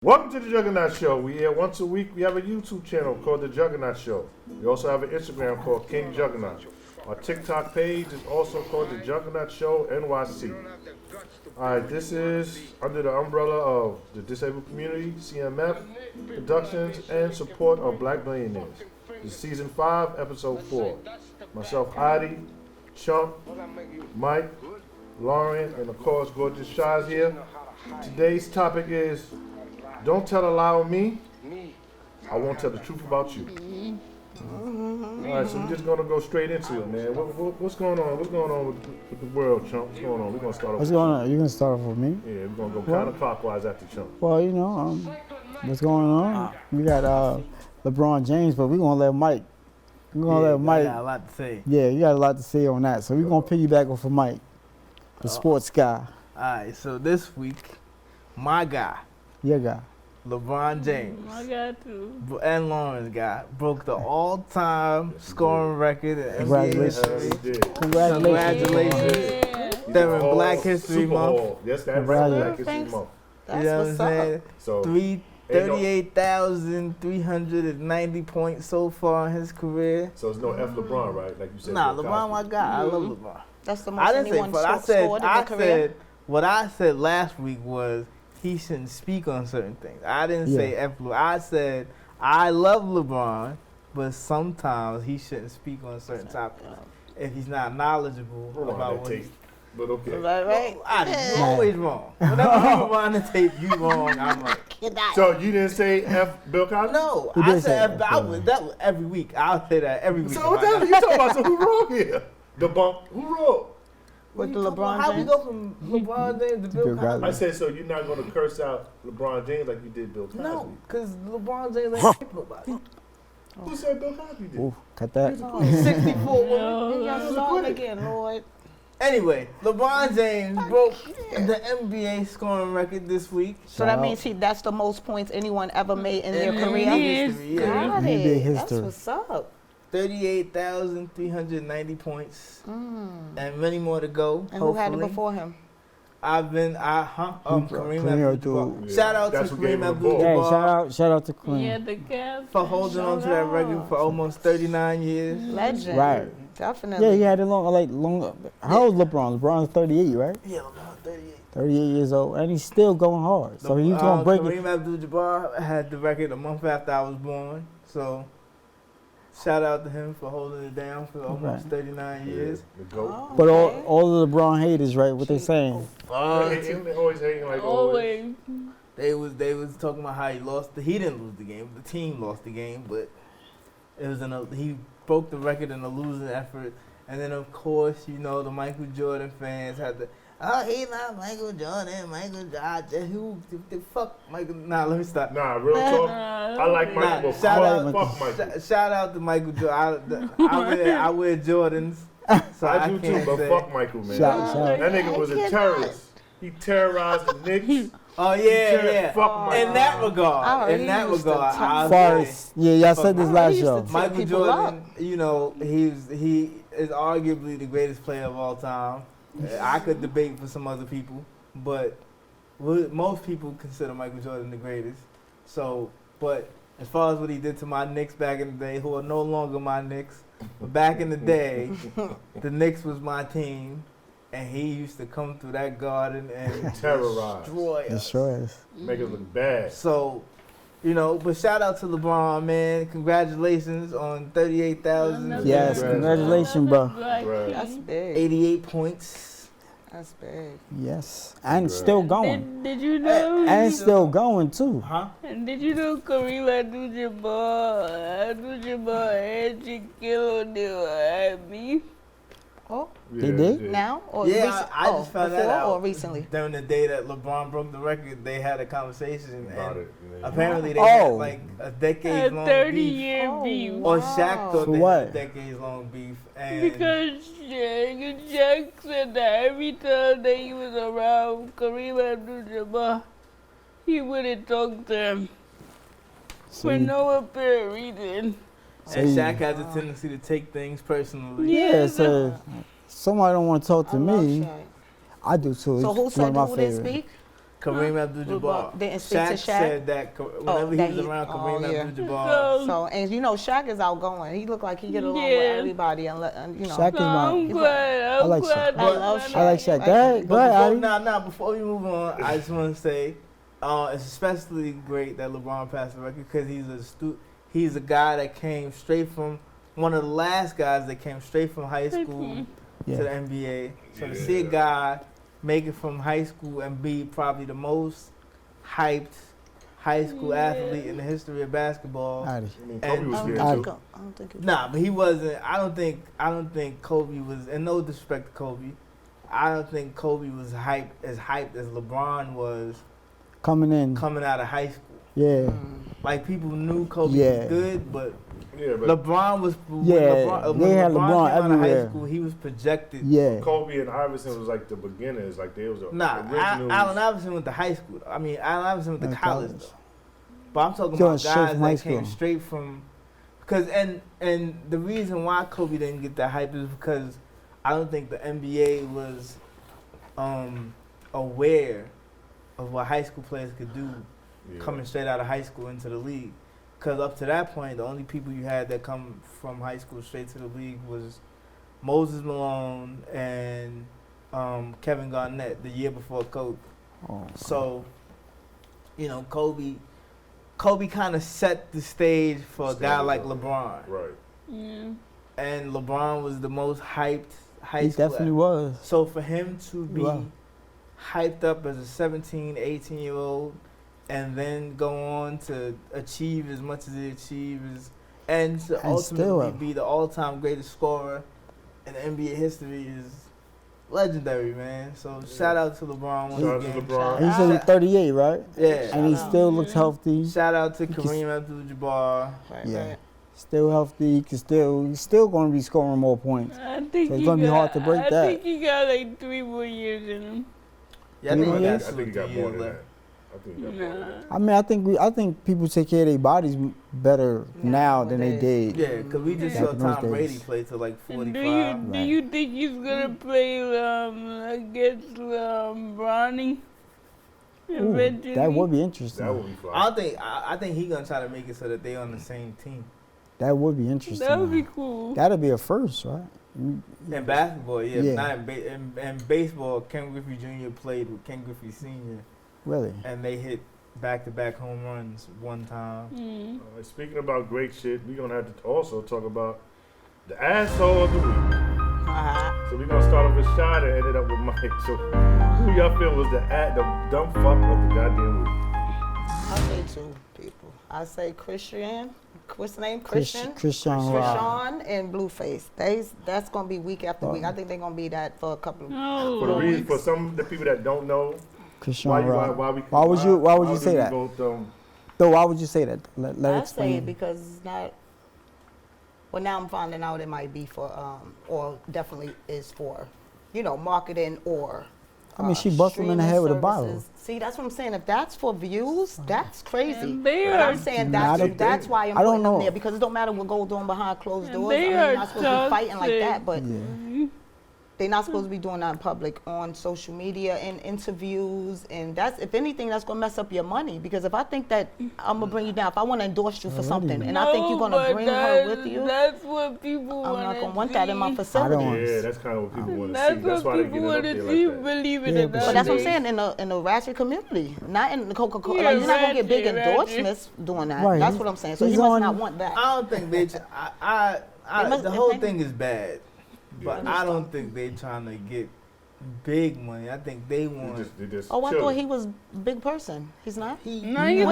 Welcome to the Juggernaut Show. We air once a week. We have a YouTube channel called the Juggernaut Show. We also have an Instagram called King Juggernaut. Our TikTok page is also called the Juggernaut Show NYC. Alright, this is under the umbrella of the disabled community, CMF, productions, and support of Black Billionaires. This is season 5, episode 4. Myself, Adi, Chump, Mike, Lauren, and of course, gorgeous Shaz here. Today's topic is don't tell a lie on me. I won't tell the truth about you. All right, so we're just gonna go straight into it, man. What's going on? What's going on with the world, Chump? What's going on? We're gonna start off. What's going on? You gonna start off with me? Yeah, we're gonna go counterclockwise after Chump. Well, what's going on? We got LeBron James, but we're gonna let Mike. We're gonna let Mike. I got a lot to say. Yeah, you got a lot to say on that. So we're gonna piggyback off of Mike, the sports guy. All right, so this week, my guy, Your guy. LeBron James, I got to. and Lauren's guy, broke the all-time scoring record in NBA Congratulations. history. Congratulations. Yeah. During Black History Month. Yes, that's Black History Thanks. Month. You know what I'm saying? So 38,390 points so far in his career. So it's no F LeBron, right? Like you said. Nah, Bill LeBron, my Cosby. guy. I love LeBron. That's the I most didn't say, anyone but scored in I a career. said, what I said last week was he shouldn't speak on certain things. I didn't say F. I said I love LeBron, but sometimes he shouldn't speak on certain topics if he's not knowledgeable about what he's. But okay. Right. You're always wrong. Whenever you rewind the tape, you wrong. I'm right. So you didn't say F Bill Cosby? No, He I did say said F. that was every week. I'll say that every week. So what the hell are you talking about? So who wrong here? The bump. Who wrong? With the LeBron How we James? go from LeBron James to Bill Bill Cosby? Cosby. I said, so you're not going to curse out LeBron James like you did Bill Cosby? No, because LeBron James ain't rape nobody. Who said Bill Cosby did? Ooh, cut that. 64 women. You got started again, Lord. Anyway, LeBron James broke the NBA scoring record this week. So that means that's the most points anyone ever made in their In career. history, yeah. Got NBA it. history. That's what's up. 38,390 points. And many more to go. And who had it hopefully. before him? Kareem Kareem Abdul-Jabbar. Yeah. Shout out That's to who gave Kareem him the ball. Hey, Abdul-Jabbar shout out to Queen. Yeah, the Cavs. for holding on to that record for almost 39 years. Legend. Right. Definitely. Yeah, he had it long. How old is LeBron? LeBron's 38, right? Yeah, LeBron 38. 38 years old, and he's still going hard. So he's gonna break it. Kareem Abdul-Jabbar had the record a month after I was born. So shout out to him for holding it down for almost 39 years. The GOAT. Oh, But okay. all of the LeBron haters, right? What they saying? They always hating like always. They was talking about how he lost. He didn't lose the game. The team lost the game, but it was he broke the record in a losing effort. And then of course, the Michael Jordan fans had to. Oh, he not Michael Jordan. Michael Jordan. Who the fuck Michael? Nah, let me stop. Nah, real talk. I like Michael. Fuck Michael. Shout out to Michael Jordan. I wear Jordans. So I do too, can't but say. fuck Michael, man. Shout. That nigga was a terrorist. He terrorized the Knicks. Oh yeah. Fuck Michael. In that regard, Oh, he I'll used to say Forrest. Yeah, y'all said this last used show. to Michael people Jordan. He is arguably the greatest player of all time. I could debate for some other people, but most people consider Michael Jordan the greatest. So, but as far as what he did to my Knicks back in the day, who are no longer my Knicks, but back in the day, the Knicks was my team, and he used to come through that garden and Terrorize. destroy us. Make it look bad. So, but shout out to LeBron, man. Congratulations on 38,000. Yes, congratulations, bro. That's big. 88 points. That's big. Yes, and still going. Did you know? And still going too. Huh? And did you know Kareem Abdul-Jabbar and Shaquille O'Neal had beef? Oh, They did? now or Yeah, I just found that before out. or recently? During the day that LeBron broke the record, they had a conversation. About And it. apparently they Oh. had like a decades-long beef. 30-year beef. Or Shaq thought For they what? had a decades-long beef. And Because Shaq said that every time that he was around Kareem Abdul-Jabbar, he wouldn't talk to him for no apparent reason. and Shaq has a tendency to take things personally. Yeah, so somebody don't want to talk to me. Shaq. I do too. So who It's one said of my who didn't favorites. speak? Kareem Abdul-Jabbar. Didn't speak to Shaq? Said that whenever that he was he- around oh, Kareem yeah. Abdul-Jabbar. So, and you know, Shaq is outgoing. He look like he get along with Yeah. everybody, and you know. Shaq is my. I'm glad. I like Shaq. I love Shaq. I like Shaq. Go ahead, go ahead, Adi. Before we move on, I just want to say it's especially great that LeBron passed the record because he's a guy that came straight from one of the last guys that came straight from high school to the NBA. So to see a guy make it from high school and be probably the most hyped high school athlete in the history of basketball. Adi. I mean, Kobe was here I too. don't think he Nah, but he wasn't. I don't think Kobe was. And no disrespect to Kobe, I don't think Kobe was hyped as LeBron was Coming in. coming out of high school. Yeah. Like people knew Kobe was good, but Yeah, but LeBron was. Yeah, when they had LeBron came out of everywhere. high school, he was projected. Yeah. Kobe and Iverson was like the beginners. Like they was the originals. Allen Iverson went to high school. I mean, Allen Iverson went to Like college college. though. But I'm talking Going about straight guys from high that came school. straight from. Because and the reason why Kobe didn't get that hype is because I don't think the NBA was aware of what high school players could do coming straight out of high school into the league. Because up to that point, the only people you had that come from high school straight to the league was Moses Malone and Kevin Garnett the year before Kobe. Oh, So, you know, Kobe kind of set the stage for a guy like LeBron. Right. Yeah. And LeBron was the most hyped high he school definitely athlete. was. So for him to be Wow. hyped up as a 17, 18-year-old and then go on to achieve as much as he achieves and to And ultimately still- be the all-time greatest scorer in NBA history is legendary, man. So shout out to LeBron once Shout out to again. LeBron. And he's only 38, right? Yeah. And he Shout out. still looks healthy. Shout out to He can- Kareem Abdul-Jabbar. Right, Yeah. right. Still healthy. He's still going to be scoring more points. I think So it's he gonna be got- hard to break I that. think he got like 3 more years in him. Yeah, I You think know he what? got I think he got 2 more years than left. that. I think he got more than that. I mean, I think people take care of their bodies better now than they did. Yeah, because we just Back saw in those Tom Brady days. play till like And 45. do you think he's gonna play against Bronny Ooh, eventually? that would be interesting. That would be fun. I think he gonna try to make it so that they on the same team. That would be interesting. That would be cool. That'd be a first, right? In basketball, yeah, Yeah. not in baseball. Ken Griffey Jr. played with Ken Griffey Sr. Really? and they hit back-to-back home runs one time. Mm. Speaking about great shit, we're gonna have to also talk about the asshole of the week. So we're gonna start off with Shad and ended up with Mike. So who y'all feel was the dumb fuck of the goddamn week? I say 2 people. I say Christian. What's the name? Christian. Christian Rock. Krishan and Blueface. That's gonna be week after week. I think they're gonna be that for a couple of Oh, For the Lord. reason, for some of the people that don't know, Christian why Rock. Why would you do say we that? Vote, Though, why would you say that? Let I say explain. it because it's not. Well, now I'm finding out it might be for, or definitely is for, marketing or. I mean, she busted him in the head with a streaming bottle. services. See, that's what I'm saying. If that's for views, that's crazy. And they But I'm are- saying Nah, I that's don't that's why I'm I don't putting them know. there because it don't matter what goes on behind closed And doors. I they mean, are you're not supposed to be fighting like that, toxic. but Yeah. they're not supposed to be doing that in public on social media and interviews. And that's, if anything, that's going to mess up your money. Because if I think that I'm going to bring you down, if I want to endorse you for Already. something and I think you're going to but bring her that's- with you, That's what people I'm want not going to want that in my I facility. don't- Yeah, that's kind of what people want to see. That's That's why what they people get it up want there to like see, that. believe it Yeah, or but not. But that's what I'm They- saying, in the ratchet community, not in the Coca-Cola. Yeah, Like, you're not going to get big ratchet. endorsements doing that. Right. That's what I'm saying. So He's he must on- not want that. I don't think They must- the they whole think- thing is bad, but Yeah. I don't think they trying to get big money. I think they want. They just Oh, I chilling. thought he was a big person. He's not? No, he's No. a, He he's a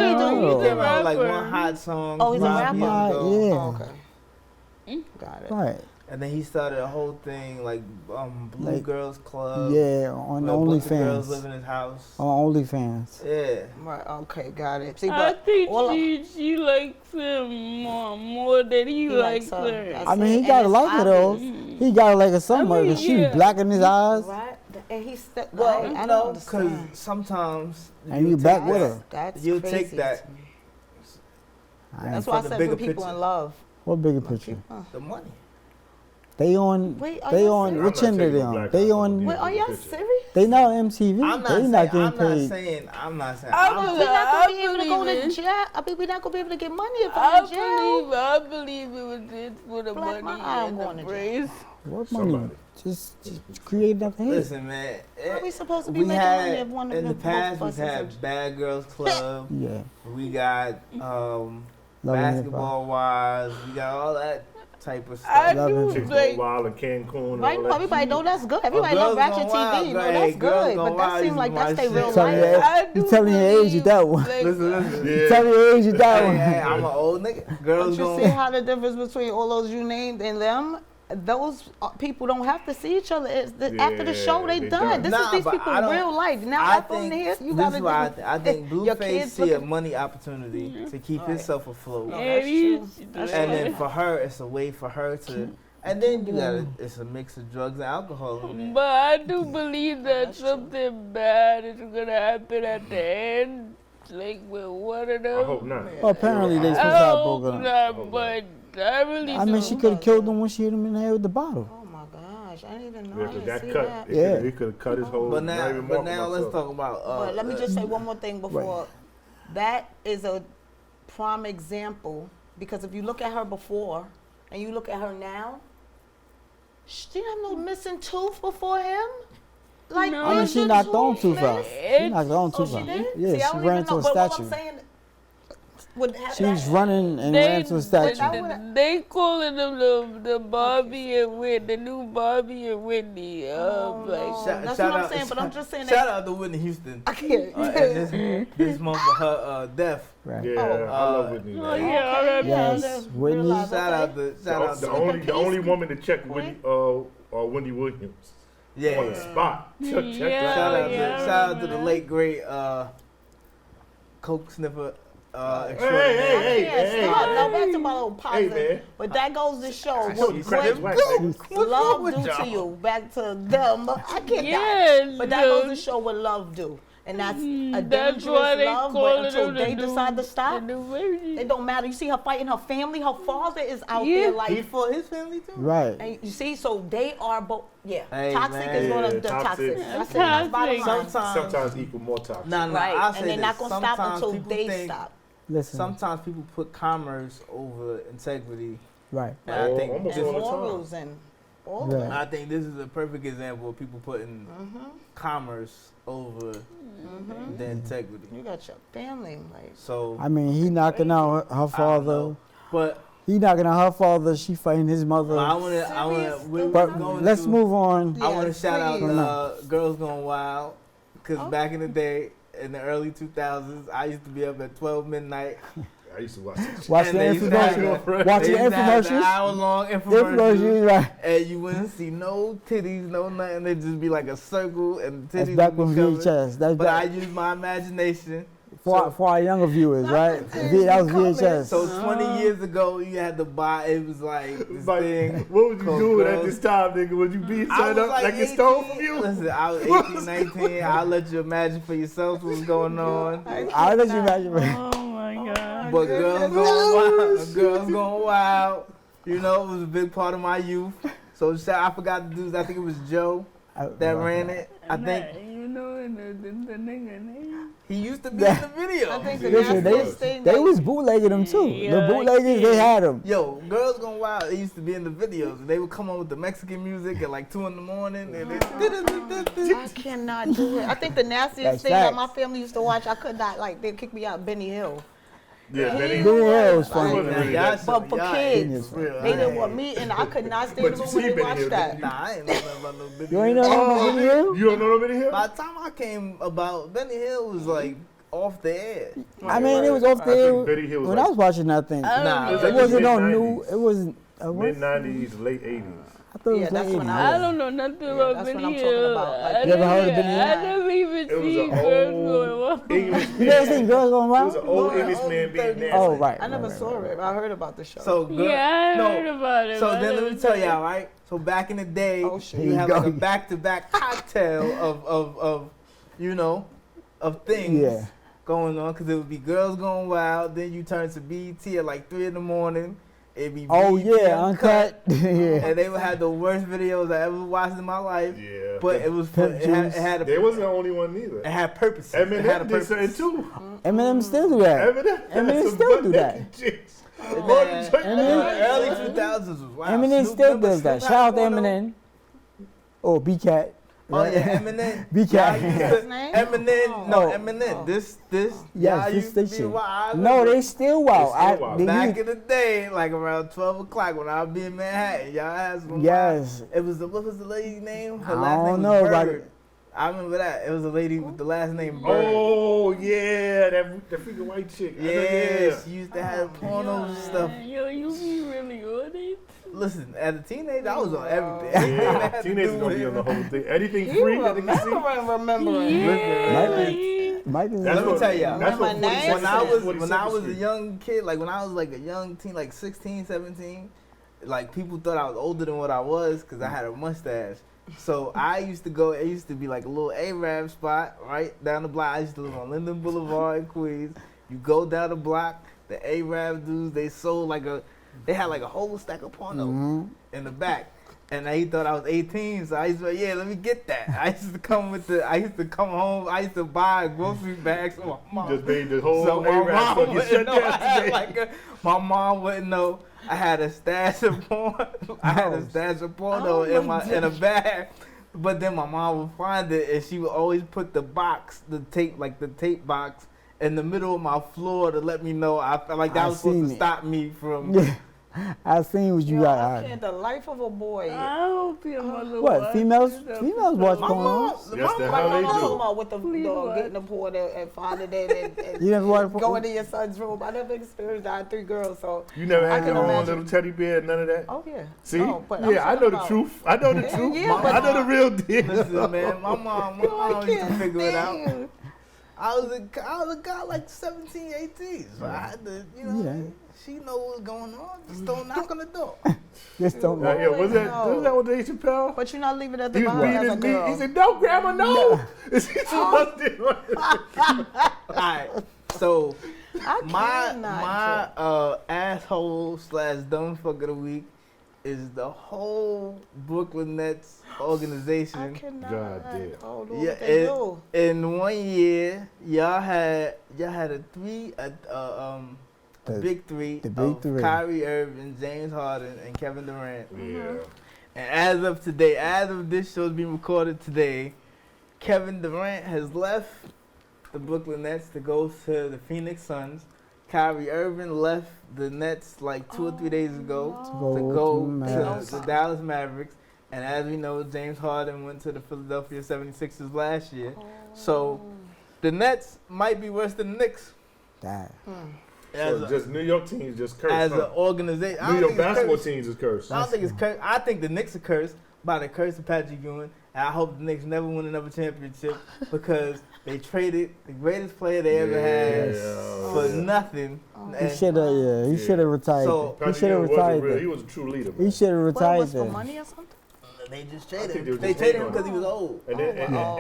came out with like rapper. one hot song. Oh, he's a 5 rapper? years ago. Yeah. Oh, okay. Got it. Right. And then he started a whole thing like Blue Like, Girls Club. Yeah, on where a bunch of girls live OnlyFans. in his house. On OnlyFans. Yeah. Right, okay, got it. See, I but think all she likes him more than he likes likes her. her. That's I mean, he And gotta it's like her though. obvious. He gotta like her somewhere. I mean, Cause she yeah. was black in his eyes. Right, and he's stuck. Well, I no, don't because understand. sometimes And you back with her. That's You'll crazy take that. to me. I ain't- That's why I for the said bigger for people picture. in love. What bigger picture? the money. They on. Wait, are They you on. serious? What channel they on? They on. Wait, are y'all serious? They not on MTV. I'm not They saying. not getting I'm not paid. saying. I'm not saying. I I'm believe- We're not gonna be I able to go believe to it. jail. I mean, we're not gonna be able to get money if I I'm in jail. believe it was it for the Black money man, I'm and going the to praise. What money? Somebody. Just create enough hits. Listen, man. How are we supposed to be We making money had if one of in the both past of we've us is in had Bad Girls Club. Yeah. We got Love and Basketball Wives. We got all that type of I stuff. Love do it. Chicks like. Going Wild in Cancun and Right, all no, that. everybody know that's good. Everybody Girls love Ratchet Gone Wild, TV. No, hey, that's Girls good. Gone But that Wild seems like is my that's their shit. real Tell me life. that. I do You telling your age with that one. like, Listen. Yeah. Tell me your age with that Hey, one. hey, I'm an old nigga. Girls But you Gone see how the difference between all those you named and them? Those people don't have to see each other. After the show, Yeah, they they done. done. This Nah, is these but people I don't- real life. Now I up on think here, you this gotta is why do. I think your Blueface kids see a looking- money opportunity to keep Right. himself afloat. No, Yeah, that's you- true. That's And true. then for her, it's a way for her to. And then you gotta, it's a mix of drugs and alcohol in there. But I do believe that something bad is gonna happen at the end, like with one of them. I hope not. Well, apparently they supposed to I have hope broken up. not, but I really I mean, do. she could have killed him when she hit him in the head with the bottle. Oh my gosh, I didn't even know. Yeah, I 'cause didn't that see cut, that. Yeah. it could have cut his whole. But not now, even but marking now let's myself. talk about. But let me just say one more thing before. That is a prime example because if you look at her before and you look at her now, she didn't have no missing tooth before him. Like No. I mean, she missing knocked on tooth, too man. far. She knocked on Oh, too she far. did? Yeah, See, I she don't ran even into know. a But what statue. I'm saying, would have She was running and ran into a statue. They calling them the Bobby and Whitney, the new Bobby and Whitney. Oh, Like, no. That's what I'm saying, but I'm just saying Shout that- out to Whitney Houston. I can't. And this month for her death. Right. Yeah, I love Whitney. oh man. yeah, all right. Yes, that's Whitney. real life. Shout out to The only woman to check Wendy Williams on the yeah. spot. Check Yeah. that. Shout out to the late great coke sniffer Hey, extraordinaire. hey, Yeah, hey, stop. hey. Now back to my little positive. man. But that goes to show I told you, crack what his wax, nigga. What's wrong love with do y'all? to you. Back to them. I can't Yes, But that goes to show what love do. And that's a That's dangerous why they love, call but it until the they new- decide to stop, the new baby. it don't matter. You see her fighting her family. Her father is out Yeah. there He like, for his family too. Right. and you see, so they are both, yeah. Hey, toxic man. is one of Yeah, the toxic. toxic. Yeah, That's it. That's bottom toxic. line. Sometimes equal more toxic. Nah, Right. I'll say And they're this. not going to stop Sometimes until people they think- stop. Listen. Sometimes people put commerce over integrity. Right. And I think almost this, all the And time. morals and all Yeah. of it. I think this is a perfect example of people putting commerce over the integrity. You got your family, like. So, I mean, he knocking out her I don't father. know. But He knocking out her father. She fighting his mother. I want Serious? to. But let's move on. I want to Yes, shout out please. Girls Gone Wild, because Oh. back in the day, in the early 2000s, I used to be up at 12 midnight. I used to watch it. Watch and the they used to have infomercial. the- Watch they the used to have the infomercials. hour-long Infomercials, infomercials. right. And you wouldn't see no titties, no nothing. It'd just be like a circle and the That's titties back would when be covered. VHS. That's But I back used my imagination. for our younger viewers, right? That was VHS. So 20 years ago, you had to buy, it was like this Like, thing. what would you called doing at Girls- this time, nigga? Would you be I set was up like it 18. stole from you? Listen, I was 18, 19. I'll let you imagine for yourself what's going on. I'll let you imagine. Oh my God. But Girls Gone Wild, Girls Gone Wild, you know, it was a big part of my youth. So I forgot to do, I think it was Joe that ran it. I think You know, the nigga name. he used to be in the video. I think the Listen, nastiest thing they that- was bootlegging them too. Yeah, The bootleggers, they had them. Yo, Girls Gone Wild, they used to be in the videos. And they would come on with the Mexican music at like 2 in the morning. And I cannot do it. I think the nastiest That's thing that facts. my family used to watch, I could not, like, they'd kick me out, Benny Hill. Yeah, Benny. Benny Hill was It funny. wasn't really Y'all that- But for y'all kids, ain't for real. they I didn't ain't- want me, and I could not stay in But the you room see when they Benny watched Hill, that. Nah, I ain't know nothing about no Benny You ain't know Hill. about Benny Hill? You don't know nobody here? By the time I came about, Benny Hill was like off the air. I mean, it was off I there think Benny Hill was when like I was watching that thing. I don't Nah, know. was It like wasn't the on mid-90s. new. It wasn't. What? Mid 90s, late 80s. I thought it Yeah, was that's late when 80s. I I don't know nothing Yeah, about that's what Benny I'm talking Hill. about. Like, I You ever heard of never- Benny Hill? I never even It was seen an Girls old Going Wild. English You never seen man. Girls Gone It was Wild? an old Boy, English old man being 30. nasty. Oh, right. I never right, saw right. it. I heard about the show. So good. Yeah, I No. heard about it. So but I then let never me tell seen it. y'all, right? So back in the day, Oh, shit. you Here you have like go. a back-to-back cocktail of you know, of things Yeah. going on, because it would be Girls Gone Wild. Then you turn to BET at like 3 in the morning. It'd be Oh BET yeah, uncut. yeah. And they would have the worst videos I ever watched in my life. Yeah. But it was Pimp it had They wasn't the only one neither. it had purpose. It had a Eminem did purpose. something too. Eminem still do that. Eminem still do that. And More then, than Drake. early 2000s was wild. Eminem Snoop still Dogg, does that. Snoop Shout out to Dogg, Eminem. Oh, B-Cat. Oh yeah, Eminem. B-Cat. Y'all used His to- name? Eminem, no, Oh. Eminem. Oh. This, Yes, y'all this used to be station. wild. No, they still wild. They still wild. Back in the day, like around 12 o'clock when I would be in Manhattan, y'all had some. Yes. It was what was the lady's name? Her I last don't name know was about Bird. it. I remember that. It was a lady with the last name Bird. Oh yeah, that freaking white chick. I know, Yeah, she used to have pornos and stuff. Yo, you be really on it? Listen, as a teenager, I was on everything. Yeah, teenagers gonna be on the whole thing. Anything free that they can see. Remembering. Mike is That's Let me what- tell y'all. That's what Remember 46 When I was 42nd a Street. young kid, like when I was like a young teen, like 16, 17, like people thought I was older than what I was because I had a mustache. So I used to go, it used to be like a little Arab spot right down the block. I used to live on Linden Boulevard in Queens. You go down the block, the Arab dudes, they had like a whole stack of porno in the back. And he thought I was 18, so I used to be like, yeah, let me get that. I used to come home, I used to buy grocery bags for my mom. Just made the whole So my Arab mom fucking wouldn't shut know. down today. My mom wouldn't know. I had a stash of porn. I had a stash of porno in a bag. But then my mom would find it, and she would always put the tape box, in the middle of my floor to let me know. I felt like that was supposed to stop me from. Yeah. I seen what you Yo, got. I can't, the life of a boy. I hope your mother What? watches Females watch My porn. mom, Yes, the Like hell I'm they talking do. about with the Please dog what? getting the porn and finding it and You never watch porn? going to your son's room. I never experienced that. I had 3 girls, so You never I had can your own imagine. little teddy bear, none of that? oh yeah. See? No, but I'm Yeah, I know talking the about- truth. I know the truth. Yeah, but- I know the real deal. listen, man, my mom used to figure it out. Damn. I was a guy like 17, 18, so I had to, she know what was going on. Just don't knock on the door. Just don't Yeah, know. was that with Dave Chappelle? But you're not leaving at the He was bottom beating as a his meat. girl. He said, "No, Grandma, no." Is he All right, so I my cannot. asshole / dumb fuck of the week is the whole Brooklyn Nets I organization. cannot. God damn. Oh, Lord, Yeah, what they do. In 1 year, y'all had a big three the big of three. Kyrie Irving, James Harden, and Kevin Durant. Yeah. And as of today, as of this show's being recorded today, Kevin Durant has left the Brooklyn Nets to go to the Phoenix Suns. Kyrie Irving left the Nets like 2 or 3 days ago to go to to Mavericks. the Dallas Mavericks. And as we know, James Harden went to the Philadelphia 76ers last year. So the Nets might be worse than the Knicks. Damn. As So a, just New York teams just cursed. as an huh? organization. New York basketball teams is cursed. I don't think it's cursed. I think the Knicks are cursed by the curse of Patrick Ewing. And I hope the Knicks never win another championship because they traded the greatest player they ever had for nothing. He And should have. He should have retired. So- he Patrick should have Ewing wasn't retired. real. There. He was a true leader. He Man. should have What, retired was for there. money or something? they just I think traded they him. were They just traded hating him on because he was old.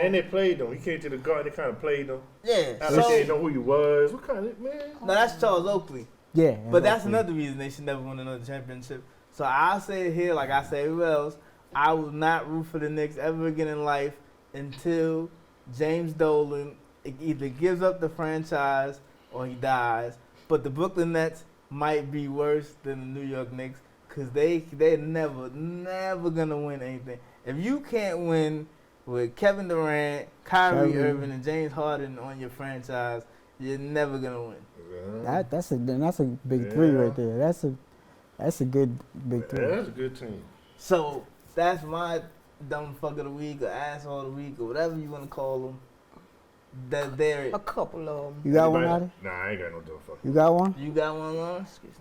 And they played him. He came to the Garden. They kind of played him. Yeah. Like they So, didn't know who he was. What kind of man? no, that's Charles Oakley. Yeah. But that's another reason they should never win another championship. So I'll say it here, like I say everywhere else, I will not root for the Knicks ever again in life until James Dolan either gives up the franchise or he dies. But the Brooklyn Nets might be worse than the New York Knicks because they're never gonna win anything. If you can't win with Kevin Durant, Kyrie Irving, and James Harden on your franchise, you're never gonna win. That's a big three right there. That's a good big Yeah, three. that's a good team. So that's my dumb fuck of the week or asshole of the week or whatever you want to call them. That there. A couple of them. You got one Anybody- out of? Nah, I ain't got no dumb fuck. You got one? You got one, Lauren? Excuse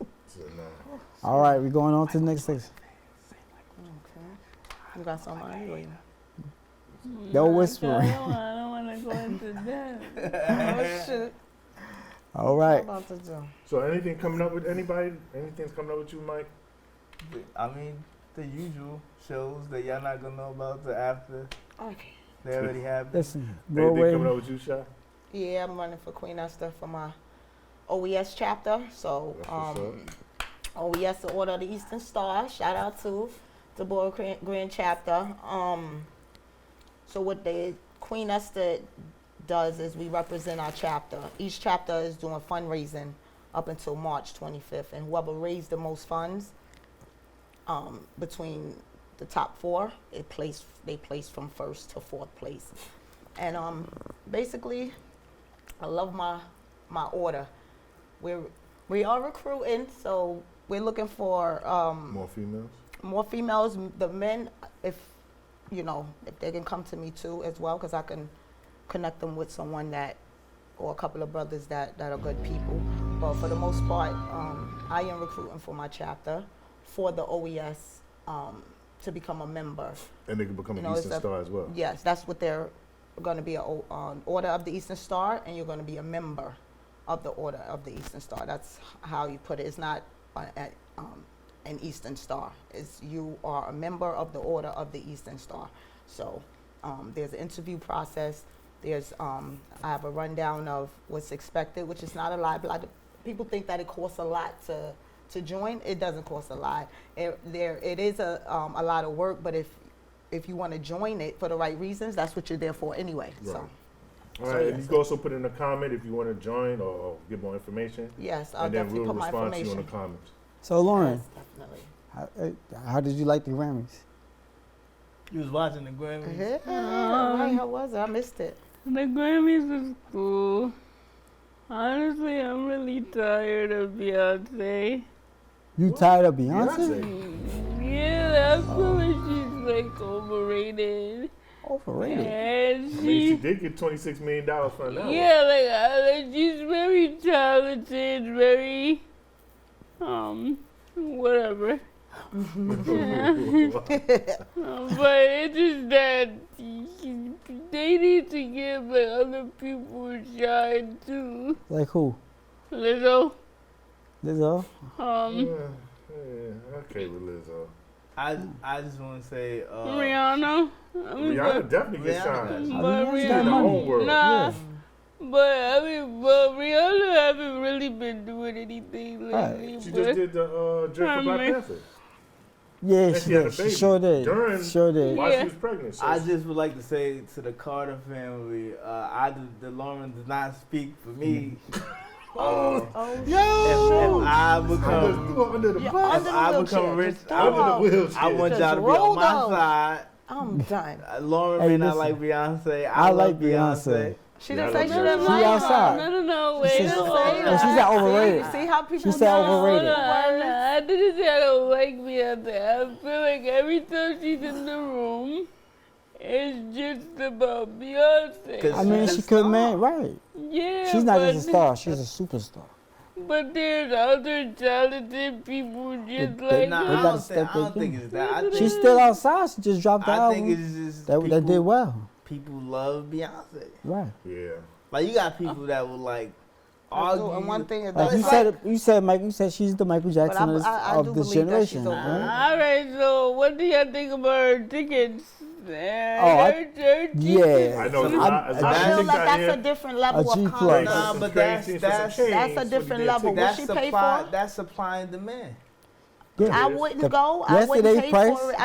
me. So, nah. All right, we're going on to the next section. Okay. You got something anyway. Don't whisper. I don't want to go into that. Oh shit. All What right. about to do? So anything coming up with anybody? Anything's coming up with you, Mike? I mean, the usual shows that y'all not gonna know about till after Okay. they already have. Listen, Anything coming Broadway. up with you, Sha? Yeah, I'm running for Queen Esther for my OES chapter. So That's what's OES, the Order of the Eastern Star. Shout out to the Borough Grand chapter. So what Queen Esther does is we represent our chapter. Each chapter is doing fundraising up until March 25th, and whoever raised the most funds between the top 4, they place from 1st to 4th place. And basically, I love my order. We are recruiting, so we're looking for More females? more females. The men, if they can come to me too as well, because I can connect them with someone or a couple of brothers that are good people. But for the most part, I am recruiting for my chapter for the OES to become a member. And they can become an Eastern Star as well. Yes, that's what they're going to be, an Order of the Eastern Star, and you're going to be a member of the Order of the Eastern Star. That's how you put it. It's not an Eastern Star. You are a member of the Order of the Eastern Star. So there's an interview process. There's I have a rundown of what's expected, which is not a lot. People think that it costs a lot to join. It doesn't cost a lot. It is a lot of work, but if you want to join it for the right reasons, that's what you're there for anyway. Right. So. All right, and you can also put in a comment if you want to join or get more information. Yes, I'll and then definitely we'll put my respond to you information. in the comments. So Lauren, Yes, definitely. how did you like the Grammys? You was watching the Grammys. Yeah, right, how was it? I missed it. The Grammys was cool. Honestly, I'm really tired of Beyonce. You tired of Beyonce? Yeah, I feel like she's like overrated. Overrated. And I mean, she did get $26 million for that. yeah, like she's very talented, very whatever. But it's just that they need to give like other people a shine too. Like who? Lizzo. Lizzo? Okay with Lizzo. I just want to say Rihanna. Rihanna definitely gets Rihanna shine. does. But Rihanna's She's got in her money. own world. Nah. Yeah. But Rihanna haven't really been doing anything lately. She but just did the drip for Black Panther. Yeah, And she she had a did. She baby sure did. during- Sure did. While Yeah. she was pregnant. So I just would like to say to the Carter family, the Lauren does not speak for me. Oh, If I Just become threw her under the Yeah, bus. under the I wheelchair. become rich, Just throw I Under the out. wheelchair. I want Just y'all to be roll on my out. side. I'm done. Lauren Hey, may not listen. like Beyonce. I love like Beyonce. Beyonce. She Yeah, didn't I say she like didn't Beyonce. like She her. outside. No, She wait. didn't hold say on. that. She said overrated. See how people She said know? overrated. Hold on. I didn't say I don't like Beyonce. I feel like every time she's in the room, it's just about Beyonce. 'Cause I mean, she's she a could, star. man, right. Yeah, She's not but just a star, she's a superstar. But there's other talented people just They- like Nah, They I her. gotta don't step think, I their don't think game. it's that. I think, She's still outside, she just dropped the I think album. it's just That people, did well. people love Beyonce. Right. Yeah. Like you got people that will like argue. And one thing is Like that you said she's the Michael Jackson I of do this believe that she's generation. overrated. Right? All right, so what do y'all think about her tickets? Oh, Her Yeah. I know. So As I I feel think like I that's hear a different level A G of plus. comedy. Nah, some but crazy that's- change that's a for the different damn level. ticket. What she paid for? That's supply and demand. Yeah. I wouldn't The- go. I wouldn't yesterday's pay price? for it.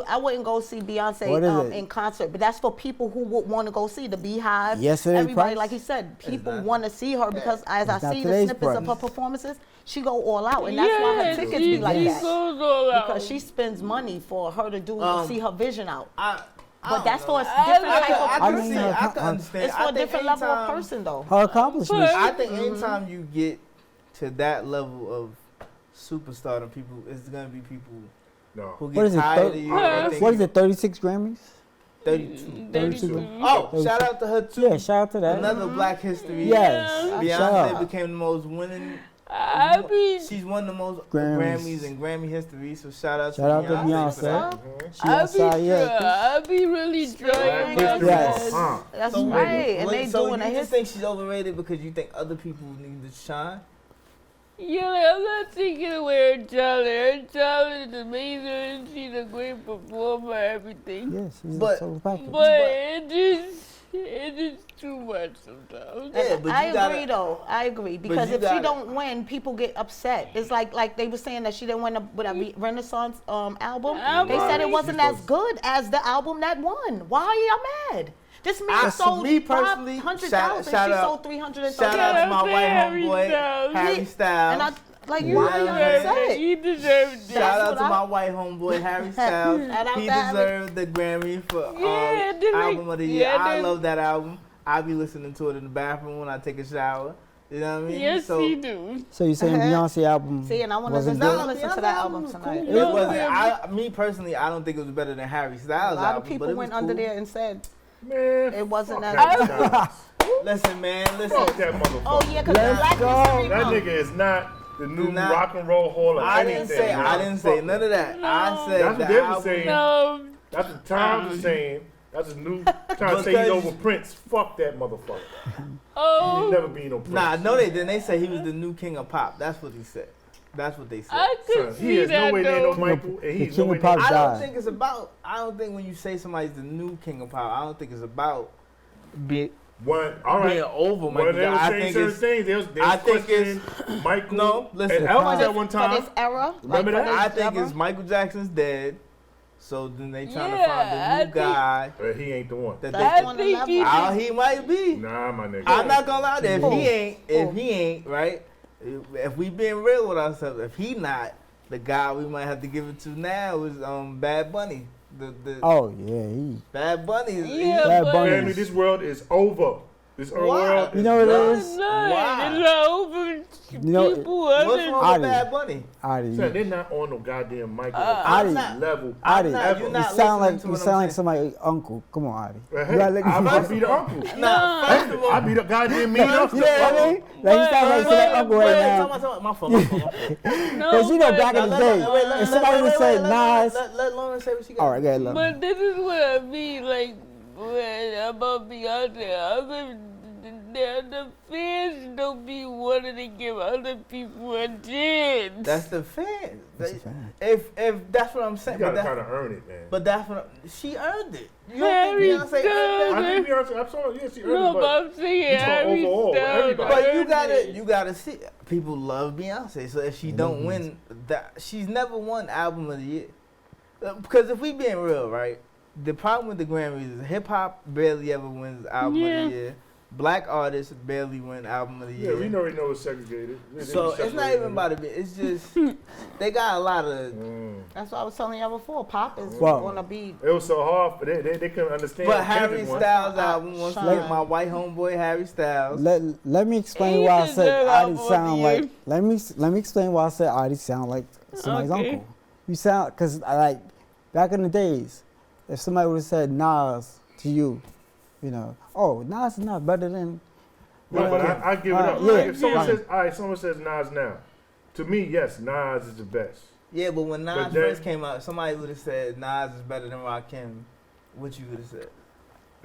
I wouldn't go see What Beyonce is it? in concert. But that's for people who would want to go see the Beehive. Yesterday's Everybody, price? like he said, people not. want to see her because as I It's not see the today's snippets of her price. performances, she go all out, and that's why her tickets be like she that. goes all out. Because she spends money for her to do see her vision out. But that's for a I different like type of I person. mean, I can understand. It's for I a think different level of anytime- person, though. Her accomplishments. I think anytime you get to that level of superstardom, people, it's gonna be people No. who What get is it, tired of thir- you. What is it, 36 Grammys? 32. 32. Oh, shout out to her too. Yeah, shout out to that. Another Black History. Yes. Beyonce Shout out. became the most winning. I mean, She's won the most Grammys. Grammys in Grammy history. So shout out Shout out to for Beyonce. that. She outside, yeah. I be really trying. Yes. Yes. That's So right. wait, And they so doing you a just history. think she's overrated because you think other people need to shine? Yeah, like, I'm not taking away her talent. Her talent is amazing. She's a great performer, everything. Yeah, she's But- a total package. But it just, It is too much sometimes. Yeah, but I you gotta- agree though. I agree because you if she gotta- don't win, people get upset. It's like they were saying that she didn't win with a Renaissance album. They said it wasn't as good as the album that won. Why are y'all mad? This man sold me personally, 500,000. She shout out- sold 330,000. Shout out to my white Harry homeboy, Styles. Harry Styles. And I like, Yeah. why are y'all upset? He deserved it. Shout out what to I- my white homeboy, Harry Styles. Shout out He to Harry. deserved the Grammy for Yeah, they album like- of the year. yeah, I they- love that album. I be listening to it in the bathroom when I take a shower. You know what I mean? Yes, so, he do. So you saying Beyonce album See, and I want to wasn't listen, good? I wanna listen to Beyonce that album album was tonight. It No, wasn't. yeah. Me personally, I don't think it was better than Harry Styles A lot album. of people but it went was under cool. there and said, Man, It wasn't fuck as- that guy. Listen, man, listen. Fuck that motherfucker. "Oh yeah, because Let's Black go. History That Month." nigga is not the new Do not- rock and roll hall of I anything. didn't say. man. I didn't say Fuck none of that. I No. said That's what the they were album. saying. No. That's what Tom was saying. That's his new trying to say he's over Prince. Fuck that motherfucker. Oh. He'll never be no Prince. Nah, no, they didn't. They said he was the new king of pop. That's what he said. That's what they said. I could Son, see he is that nowhere near no though. Michael, and he's king nowhere of pop near. I don't died. think it's about. I don't think when you say somebody's the new king of pop, I don't think it's about being One, all right. over When Michael. they were I saying think certain it's. things, they was I think questioning Michael No, listen. and Elvis For at one For time. this era, Remember like, that? for I this think era? it's Michael Jackson's dead. So then they trying to Yeah, find I a new think- guy But he ain't the one. that That's they. on I the think level. he How he might be. Nah, my nigga. I'm not gonna lie. If Who? he ain't right. If we being real with ourselves, if he not the guy, we might have to give it to now is Bad Bunny. The Oh yeah, he. Bad Bunny. Is, Yeah, Bad but Bunny. Family, this world is over. This Why? world You know what it done. is? Why? It's over. You know, People What's other. wrong Adi. with Bad Bunny? Adi, Son, they're not on no goddamn Michael I'm Adi. not. level. Adi, not- ever. you're you not sound like listening to you what sound I'm like saying. somebody's uncle. Come on, Adi. Hey, You gotta let I me might be the uncle. Nah, first of all, I be the goddamn mean uncle. You know what I mean? Like you sound like somebody's uncle right now. My fault. My fault. No, Because you know but- back in the day, if somebody would say Nas, Let Lauren say what she got. all right, go ahead, love. But this is what I mean, like, when about Beyonce. The fans don't be wanting to give other people a chance. That's the fans. That's a fan. If that's what I'm You saying. gotta But, kind of earn it, man. but that's what she earned it. You don't Harry think Beyonce earned Styles. that? I think Beyonce, I'm sorry, yeah, she earned No, it, but but I'm saying you talk Harry overall, Styles. everybody. But earned you it. gotta see. People love Beyonce, so if she don't win, that she's never won album of the year. Because if we being real, right, the problem with the Grammys is hip hop barely ever wins album Yeah. of the year. Black artists barely win album of the yeah, year. we already know it's segregated. So it's not even about it. It's just they got a lot of. That's what I was telling y'all before. Pop is Wow. gonna be. It was so hard, but they couldn't understand. But the Harry Kendrick one. Styles album, once Shine. again, my white homeboy Harry Styles. Let me explain He why I deserve said album Adi of sound the like. year. Let me explain why I said Adi sound like somebody's Okay. uncle. You sound because like back in the days, if somebody would have said Nas to you, you know, oh Nas is not better than. No, but I give it up. Yeah, Like, if someone right. says, all right, someone says Nas now. To me, yes, Nas is the best. Yeah, but when Nas But then- first came out, somebody would have said Nas is better than Rakim. What you would have said?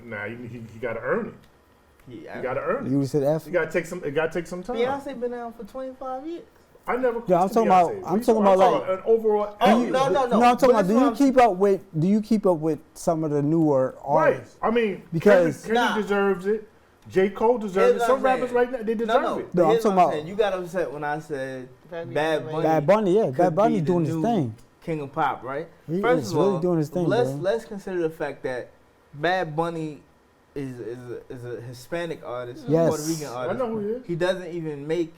Nah, he got to earn it. Yeah, You got to earn You would have said F. it. You got to take some. It got to take some time. Beyonce been out for 25 years. I never. Yeah, I'm questioned talking about- Beyonce. I'm We- talking about, like- an overall. Oh, album. no. No, I'm talking But about. this Do what you I'm- keep up with some of the newer Right. artists? I mean, Because- Kendrick Nah. deserves it. J. Cole deserves Here's it. what Some I'm rappers saying. right now they deserve No. it. No, I'm Here's talking what about- saying. You got upset when I said Very Bad related. Bunny. Bad Bunny, yeah, could Bad Bunny be the doing his new thing. King of Pop, right? He First is of all, really doing his thing, bro. let's consider the fact that Bad Bunny is a Hispanic artist, Yes. Puerto Rican I artist. know who he is. He doesn't even make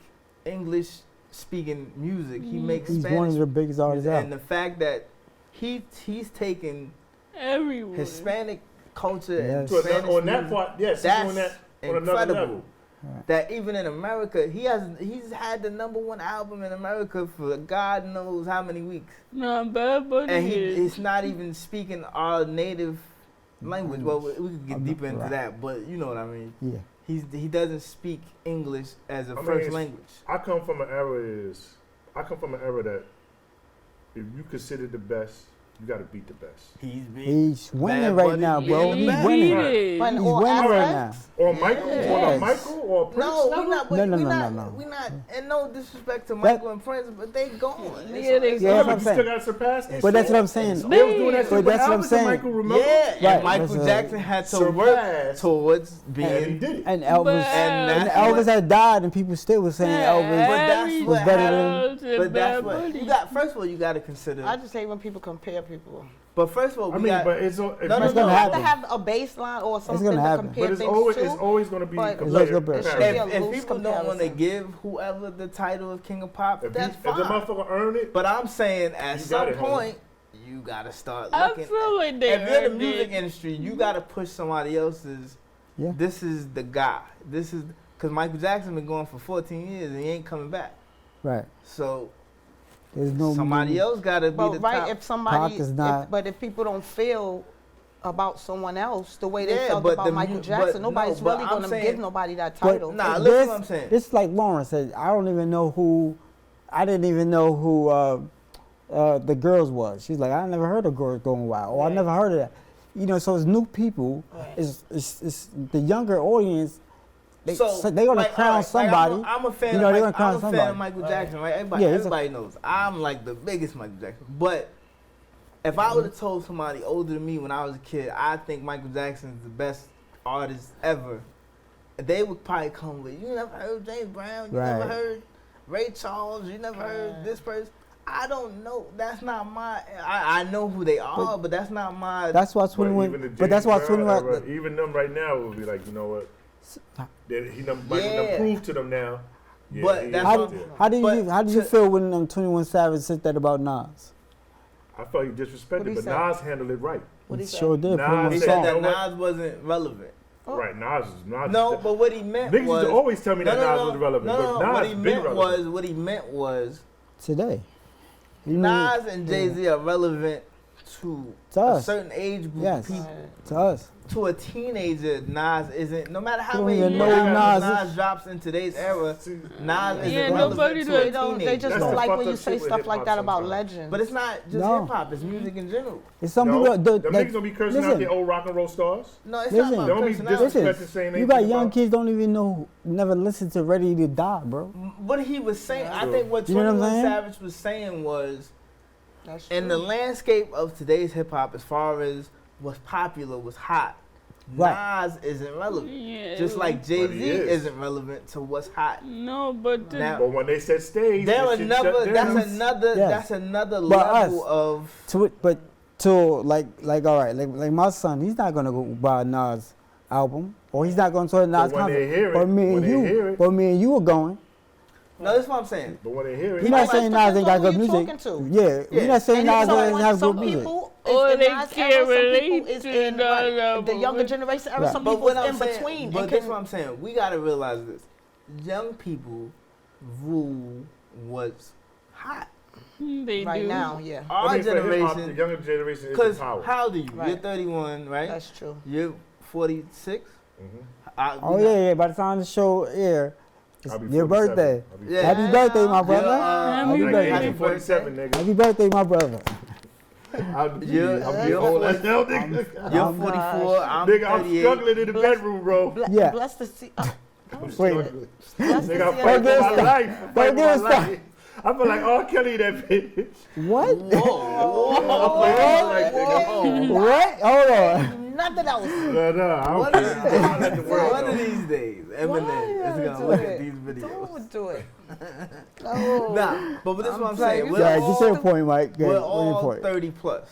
English speaking music. He makes He's Spanish one of the biggest artists music. out. And the fact that he's taken Everyone. Hispanic culture and Yes. So Spanish on that music, part, yes, he's that's doing that on another incredible. level. That even in America, he's had the #1 album in America for God knows how many weeks, Nah, Bad Bunny and is. it's not even speaking our native language. Well, we could get I'm deeper not- into right. that, but you know what I mean. Yeah. He doesn't speak English as a I mean, first it's- language. I come from an era that if you consider the best, You got to beat the best. He's winning Bad right Bunny now, bro. being He's bad. winning. He But in He's all winning right aspects, now. Or Michael? Yes. Or Michael? Or Prince? No, level? we're not. No, no, we no, not, no, no. We not. And no disrespect to Michael and Prince, but they gone. Yeah, It's- they it's- Yeah, Yeah, that's but what you I'm still saying. got to surpass this. But that's what I'm saying. They was doing that shit But with that's what I'm Elvis and saying. Michael, remember? Yeah, Right, and Michael that's Jackson had to surpass. work towards And he being. did it. And Elvis, But- and And that's Elvis what- had died, and people still was saying Elvis. But that's was what better happened. than. But that's what you got. First of all, you got to consider. I just hate when people compare people. But first of all, I we mean, got. but it's No, It's no, gonna You have to happen. have a baseline or something gonna to happen. compare but it's things always to. it's always going to be But- always gonna be- It should competitive. be a if loose people don't want to comparison. give whoever the title of King of Pop, If that's the fine. motherfucker earn it, But I'm saying at You some got it, homie. point, you gotta start I looking. feel like they If you're the earned music it. industry, you gotta push somebody else's. Yeah. This is the guy. This is because Michael Jackson been going for 14 years and he ain't coming back. Right. So There's no somebody else gotta be But the right, top. if somebody, Pac is not- but if people don't feel about someone else the way they Yeah, felt but about the Michael mu- Jackson, but nobody's no, but really I'm going to saying- give nobody that But- title. Nah, This- listen what I'm saying. It's like Lauren said. I don't even know who. I didn't even know who the girls was. She's like, I never heard of girls going wild. Or I never heard of that. You know, so it's new people. Right. It's the younger audience. They So, they're gonna like, crown alright, like, somebody. I'm a fan. You know, of they're Mike, gonna crown I'm a fan somebody. of Michael Jackson, right? Everybody, Yeah, he's everybody knows. I'm like the biggest Michael Jackson. But if I would have told somebody older than me when I was a kid, I think Michael Jackson is the best artist ever, they would probably come with, you never heard James Brown, you never Right. heard Ray Charles, you never heard this person. I don't know. That's not my. I know who they are, but that's not my. That's why but 21. even the But that's why James Brown 21. era, even them right now would be like, you know what? That he done, Michael Yeah. done proved to them now. Yeah, But he that's is How, what- there. how do you But how do you to- feel when 21 Savage said that about Nas? I felt he What'd disrespected, he but say? Nas handled it right. What he say? Sure did. Nas Put him on he the said said song. that You know what? Nas wasn't relevant. Oh. Right, Nas No, is, but what he meant niggas was used to always tell me that Nas was relevant, No, but what Nas he been meant relevant. was Today. You know, Nas and Jay-Z are relevant to To a us. certain age group Yes. of people. to us. To a teenager, Nas isn't. No matter how You don't many even years know who Nas Nas is. drops in today's era, See, Nas Yeah, isn't nobody relevant does. to They a don't. They teenager. just That's don't the like fucked when you up say shit with stuff like hip-hop that about sometimes. legends. But it's not just No. hip hop; it's music in general. It's some no, people. them That, niggas don't be cursing listen. out their old rock and roll stars. No, it's Listen. not They about don't be personality. disrespecting saying you got anything young about- kids don't even know, never listen to Ready to Die, bro. What he was saying, I True. think what You know what I'm 21 saying? Savage was saying was, That's in the true. landscape of today's hip hop, as far as what's popular, what's hot, Right. Nas isn't relevant. Yeah, Just like But Jay-Z he is. isn't relevant to what's hot. no, but the, Now- But when they said stage, There that shit shut another. down. That's another. Yes. That's another But level us. of. To it, but to like all right, like my son, he's not gonna go buy a Nas album, or he's not gonna to a Nas when they hear it- But me when and they you, hear it- but me and you are going. No, that's what I'm saying. But when they hear it, You're not like, saying depends Nas ain't on got who good you music. talking to. Yeah, Yeah. we're not saying And Nas so doesn't have some good music. people Or is they in Nas can't era, some people relate is to in Nas right, the album. younger generation era. Right. Some But people what is I'm in saying, between. but and that's can- what I'm saying. We gotta realize this: young people rule what's hot. they right do. now, yeah, Our I mean, for hip-hop, the generation, younger generation is because the power. how old are you? You're Right. 31, right? that's true. You're 46. Mhm. Oh yeah. By the time the show air, it's I'll be your 47. birthday. I'll be Yeah. Happy birthday, my You're, brother. Happy Happy like birthday. birthday. 47, nigga. Happy birthday, my brother. I'll be You're old as hell, nigga. You're I'm- 44. I'm Nigga, I'm 38. struggling in the bedroom, bro. Yeah. Blessed to see. I'm Wait. struggling. Blessed Nigga, to I'm see fighting Don't for my get life. I'm fighting get for my started. life. I feel like R. Kelly, that bitch. What? I'm fighting for my life, nigga. What? Hold on. nothing else. No, I One don't of care. these I'll let the days, world one of know. these days, Why Eminem you is gotta gonna do look it? at these videos. Don't do it. No. Nah, but this is what I'm playing. saying. You We're Yeah, all just say a all, point, Mike. Go we're ahead. What your all point? 30 plus,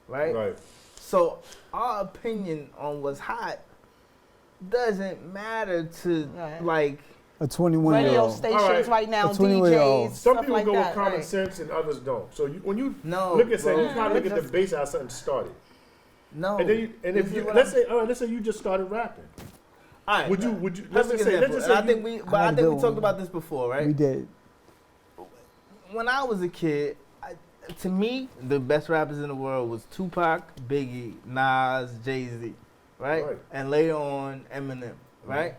right? Right. So our opinion on what's hot doesn't matter to Right. like. A 21-year-old. Radio stations Alright. right now, A 20-year-old. DJs, Some stuff people like go that. with common right. sense and others don't. So when you No, look at something, bro. you gotta look at the Just- base how something started. No. And then you, and This if is you what let's I'm- say let's say you just started rapping. all right, Would you let's perfect just say example. let's just And say I think you, we, but I I had a think we good talked one. about this before, right? We did. When I was a kid, to me, the best rappers in the world was Tupac, Biggie, Nas, Jay-Z, right? Right. And later on, Eminem, right?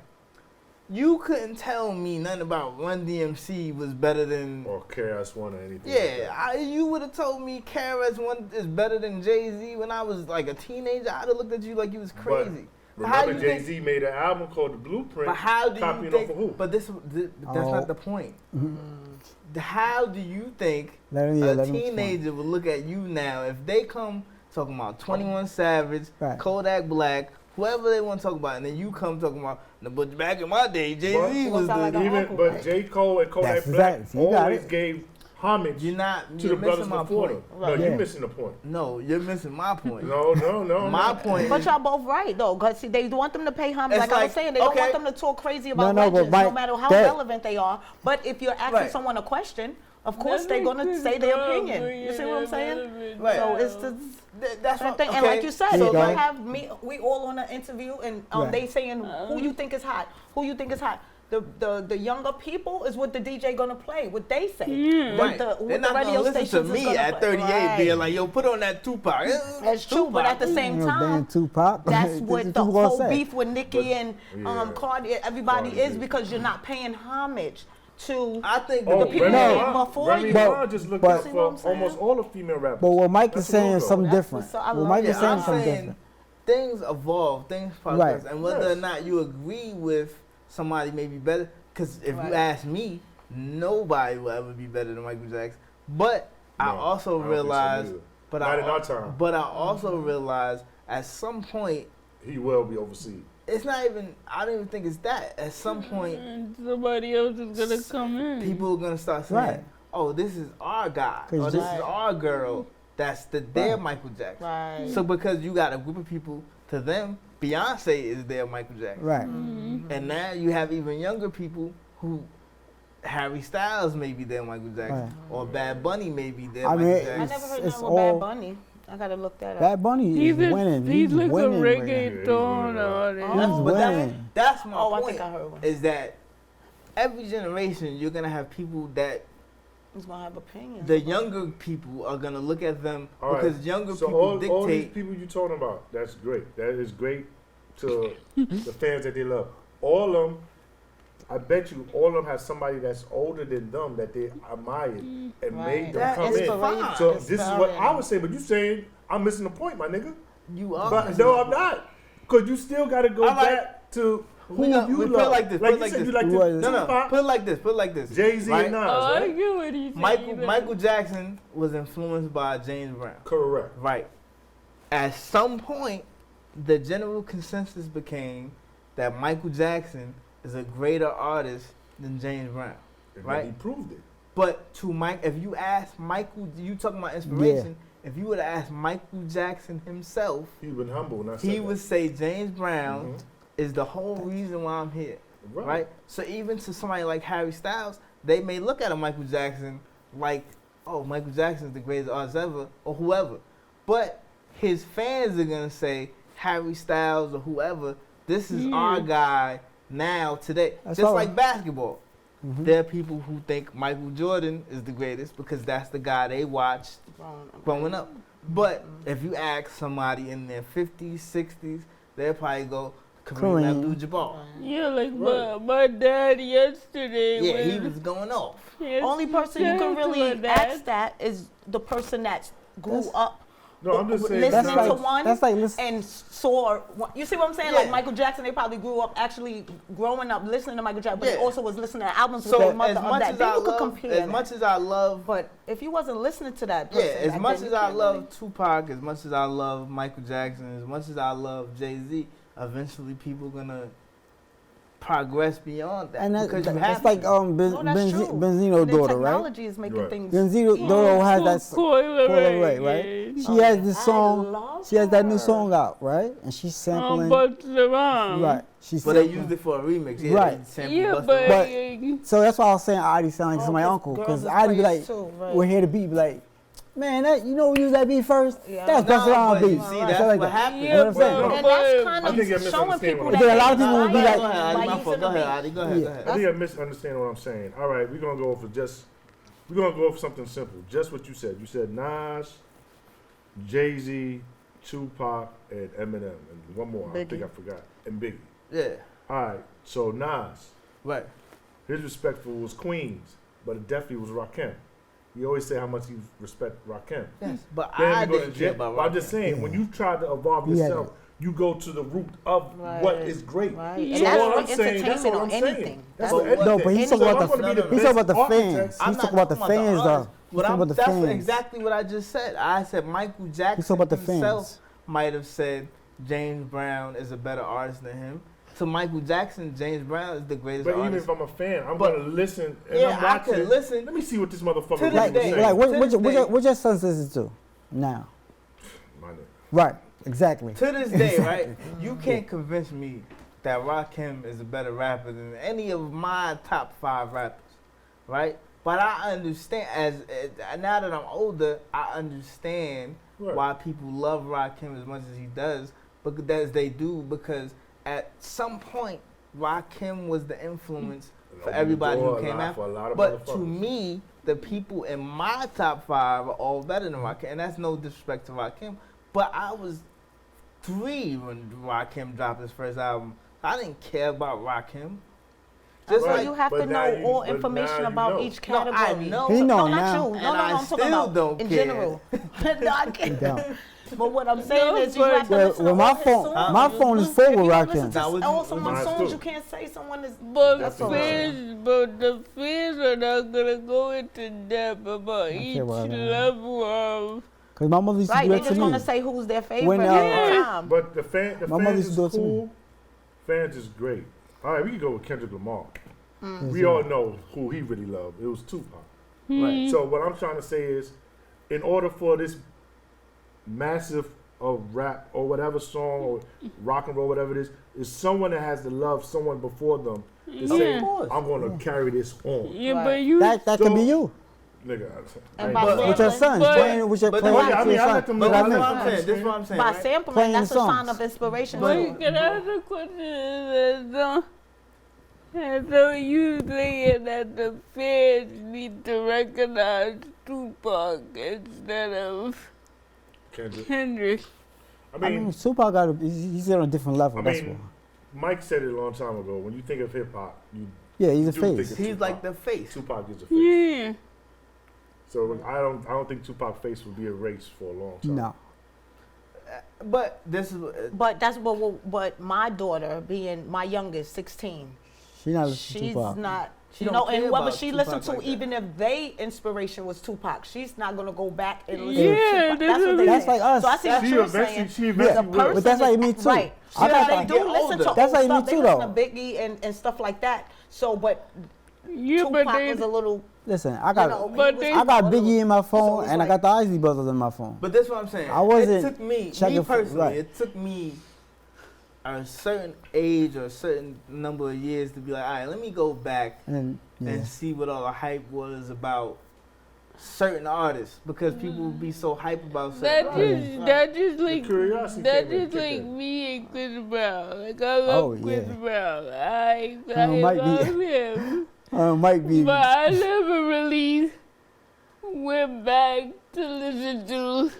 You couldn't tell me nothing about Run DMC was better than. Or KRS-One or anything. Yeah, you would have told me KRS-One is better than Jay-Z when I was like a teenager. I'd have looked at you like you was crazy. Remember, Jay-Z made an album called The Blueprint. But how do you copying think? off of who? But that's not the point. How do you think Let me a explain. teenager would look at you now if they come talking about 21 Savage, Right. Kodak Black, whoever they want to talk about, and then you come talking about, but back in my day, Jay-Z But- was like the. a- Even, but J. Cole and Kodak That's Black exactly. You got always it. gave homage You're to the brothers missing my before point. them. Right. No, Yeah. you're missing the point. No, you're missing my point. No. My point But is, y'all both right though, cause see, they want them to pay homage. It's Like I was like, saying, they don't okay. want them to talk crazy about No, but legends, Mike, no matter how that- relevant they are. But if you're asking Right. someone a question, of course they're gonna say their opinion. You see what I'm saying? Right. So it's the that's same what, thing. okay. And like you said, There you so go. you have me. We all on an interview, and Right. they saying who you think is hot, who you think is hot. The younger people is what the DJ gonna play, what they say. Yeah. What Right. the, They're what the not radio gonna listen to stations is me gonna at play. 38 Right. being like, yo, put on that Tupac. That's true, but at the same You know, time, damn Tupac. that's what the people gonna whole say. beef with Nicki and yeah. Cardi, everybody Cardi is B. because you're not paying homage to. I think Oh, The people Remy that Ma- before Remy you- Ma just looked But- up See what I'm for saying? almost all the female rappers. But what Mike is That's saying what is I'm something That's different. what's so- I What love Mike it. is saying I'm is something saying different. things evolve, things progress, Right. and whether or Yes. not you agree with somebody may be better. Because if Right. you ask me, nobody will ever be better than Michael Jackson. But I No, also don't think so realize, neither. but Not in I, our time. but I also realize at some point, He will be overseas. it's not even. I don't even think it's that. At some point, And somebody else is gonna come in. people are gonna start saying, Right. "Oh, this is our guy, or 'Cause this Right. is our girl." That's their Right. Michael Jackson. Right. So because you got a group of people, to them, Beyonce is their Michael Jackson. Right. Mhm. And now you have even younger people who Harry Styles may be their Michael Jackson, Right. or Bad Bunny may be their I Michael mean, I Jackson. never heard it's nothing with all- Bad Bunny. I gotta look that up. Bad Bunny He's is a, winning. he's like a winning right now. reggaeton Yeah, artist. Oh. But winning. that's my Oh, I point. think I heard one. Is that every generation you're gonna have people that He's gonna have opinions. the younger people are gonna look at them All right. because younger So people all these dictate. people you talking about, that's great. That is great to the fans that they love. All of them, I bet you, all of them have somebody that's older than them that they admired and made them That come is in. fine. So this is what I would say, but you saying I'm missing the point, my nigga. You are. But no, I'm not, because you still got to go All right. back to who We got- you we love. put it like this, put Like it you like said, this. you like Who to was it? No, no. Tupac, Put it like this. Put it like this. Jay-Z right? and Nas, Oh, I right? get what he's saying. Michael Jackson was influenced by James Brown. Correct. Right. At some point, the general consensus became that Michael Jackson is a greater artist than James Brown. And Right. He proved it. But to Mike, if you ask Michael, you talking about inspiration. If you would have asked Michael Jackson himself, He been humble when I said he that. would say James Brown Mhm. is the whole reason why I'm here. Right. Right? So even to somebody like Harry Styles, they may look at a Michael Jackson like, oh, Michael Jackson is the greatest artist ever, or whoever. But his fans are gonna say Harry Styles or whoever, this is our guy now today. That's Just all like right. basketball. Mhm. There are people who think Michael Jordan is the greatest because that's the guy they watched growing up. But if you ask somebody in their 50s, 60s, they'll probably go Kareem Kareem. Abdul-Jabbar. Yeah, like Right. my dad yesterday. Yeah, when he was going off. Only person you can really that. ask that is the person that grew That's- up No, I'm just saying. listening That's Nas- to like one that's like listen. and saw. You see what I'm saying? Yeah. Like Michael Jackson, they probably grew up actually growing up listening to Michael Jackson, but Yeah. they also was listening to albums with So their mother as of much that. as Then I you could love, compare as that. much as I love, But if you wasn't listening to that yeah, person, as back much then, as you I can't love really- Tupac, as much as I love Michael Jackson, as much as I love Jay-Z, eventually people gonna progress beyond that And because you that's have like to. No, that's true. Benzino's The daughter, right? technology is making Right. things. Benzino Yeah. daughter has that Coil Ray, right? She has this I song. love She has that new her. song out, right? And she's sampling. But around. Right. She's But they sampling. used it for a remix. Yeah, Right. they sampled Yeah, Busta but, Rhymes. So that's why I was saying Adi sound like Oh, my 'cause uncle, girls because is Adi be praised like, too, right. we'll hear the beat, be like, man, that you know we use that beat first. Yeah. That's No, Busta Rhymes but beat. you see, Or that's something like what that. happened. You know what I'm saying? No. And that's kind I think you're of showing misunderstanding people what that I'm saying. A lot of people will be they like- Go ahead, Adi, by my using fault. Go the ahead, beat. Adi. Go ahead. Yeah. Go ahead. I think you're misunderstanding what I'm saying. All right, we're gonna go for we're gonna go for something simple. Just what you said. You said Nas, Jay-Z, Tupac, and Eminem, and one more. I think Biggie. I forgot. And Biggie. Yeah. All right. So Nas, Right. His respect for was Queens, but it definitely was Rakim. He always say how much he respect Rakim. Yes, but Then I you go to didn't care jail. about But I'm Rakim. just saying, when you try to evolve Yeah. yourself, you go to the root of what is great. Right. So And that's all for I'm saying, that's entertainment all or I'm saying. anything. That's But what what- No, but he's So talking if about I'm gonna be the he's talking about the best fans. architect, He's I'm talking not about the talking about fans the though. artists. He's talking about the That's fans. exactly what I just said. I said Michael Jackson about the fans. himself might have said James Brown is a better artist than him. To Michael Jackson, James Brown is the greatest But even artist. if I'm a fan, I'm But- gonna listen and Yeah, I'm I watching. can listen. Let me see what this motherfucker To this really day. saying. Like To this day- what your son listen to now? My nigga. Right, exactly. To this day, right? You can't convince me that Rakim is a better rapper than any of my top 5 rappers, right? But I understand as now that I'm older, I understand Right. why people love Rakim as much as he does, because as they do, because at some point Rakim was the influence for Opened the everybody door who came for a lot after. of But to motherfuckers. me, the people in my top 5 are all better than Rakim, and that's no disrespect to Rakim. But I was 3 when Rakim dropped his first album. I didn't care about Rakim. Just So Right. like you have But to now know you- all but now information you about know. each No, I category. know. He know no, now. not you. No, And no, I I'm talking still about don't in care. general. No, I can't. Don't. But what I'm saying No, is you have to Well, listen well, to my all his phone, songs. my phone is full If with you don't listen Rakim. to Now, would all you- someone's Mine's songs, too. you can't say someone is. But That's the what I'm fans, but the fans are not gonna go into depth about each about that. level of. Cause my mother used to Right, do they that just to want me. to say who's their favorite When, all Yeah. the time. But the My mother fans used is to do it to me. cool. Fans is great. All right, we can go with Kendrick Lamar. Mm. We all know who he really loved. It was Tupac. Right. So what I'm trying to say is, in order for this massive of rap or whatever song or rock and roll, whatever it is someone that has to love someone before them to say, Yeah. course. I'm going to carry this on. Yeah, Right. but you. That could be So- you. Nigga, And I by ain't- But- With your sons, But- playing with your but playing then- with I your mean, I sons. let them But know. that's I what let I'm them saying. This is understand. what I'm saying. By right? sampling, Playing that's a songs. sign of inspiration. But- too. Can I ask a question? And so you saying that the fans need to recognize Tupac instead of Kendrick. Kendrick? I I mean, mean, Tupac got he's on a different level. I That's mean, why. Mike said it a long time ago. When you think of hip hop, you Yeah, he's a do think face. of He's Tupac. like the face. Tupac is a face. Yeah. So I don't think Tupac face would be erased for a long time. No. But this is But that's what my daughter, being my youngest, 16, She not listening to she's Tupac. not. She You don't know, and care whoever about she Tupac listened to, like that. even if they inspiration was Tupac, she's not gonna go back and listen Yeah, to Tupac. That's what they That's say. like us. So I see what She you're eventually, saying. she eventually The will. But that's like me person- too. Right. I Yeah, got they that. do Get listen older. to old That's like me stuff. They too, listen though. to Biggie and stuff like that. So, but Yeah, but Tupac they. was a little. Listen, I You got know, But he was they- I got a little- Biggie in my it's phone always and I like- got the Isley Brothers in my phone. But this is what I'm saying. I wasn't It took me checking for- personally. right. It took me a certain age or a certain number of years to be like, all right, let me go back And yeah. and see what all the hype was about certain artists, because people would be so hype about certain That artists. just, that just like, curiosity that came in, just like kicked in. me and Chris Brown. Like I love Oh, Chris yeah. Brown. I might be- love him. Might be. But I never really went back to listen to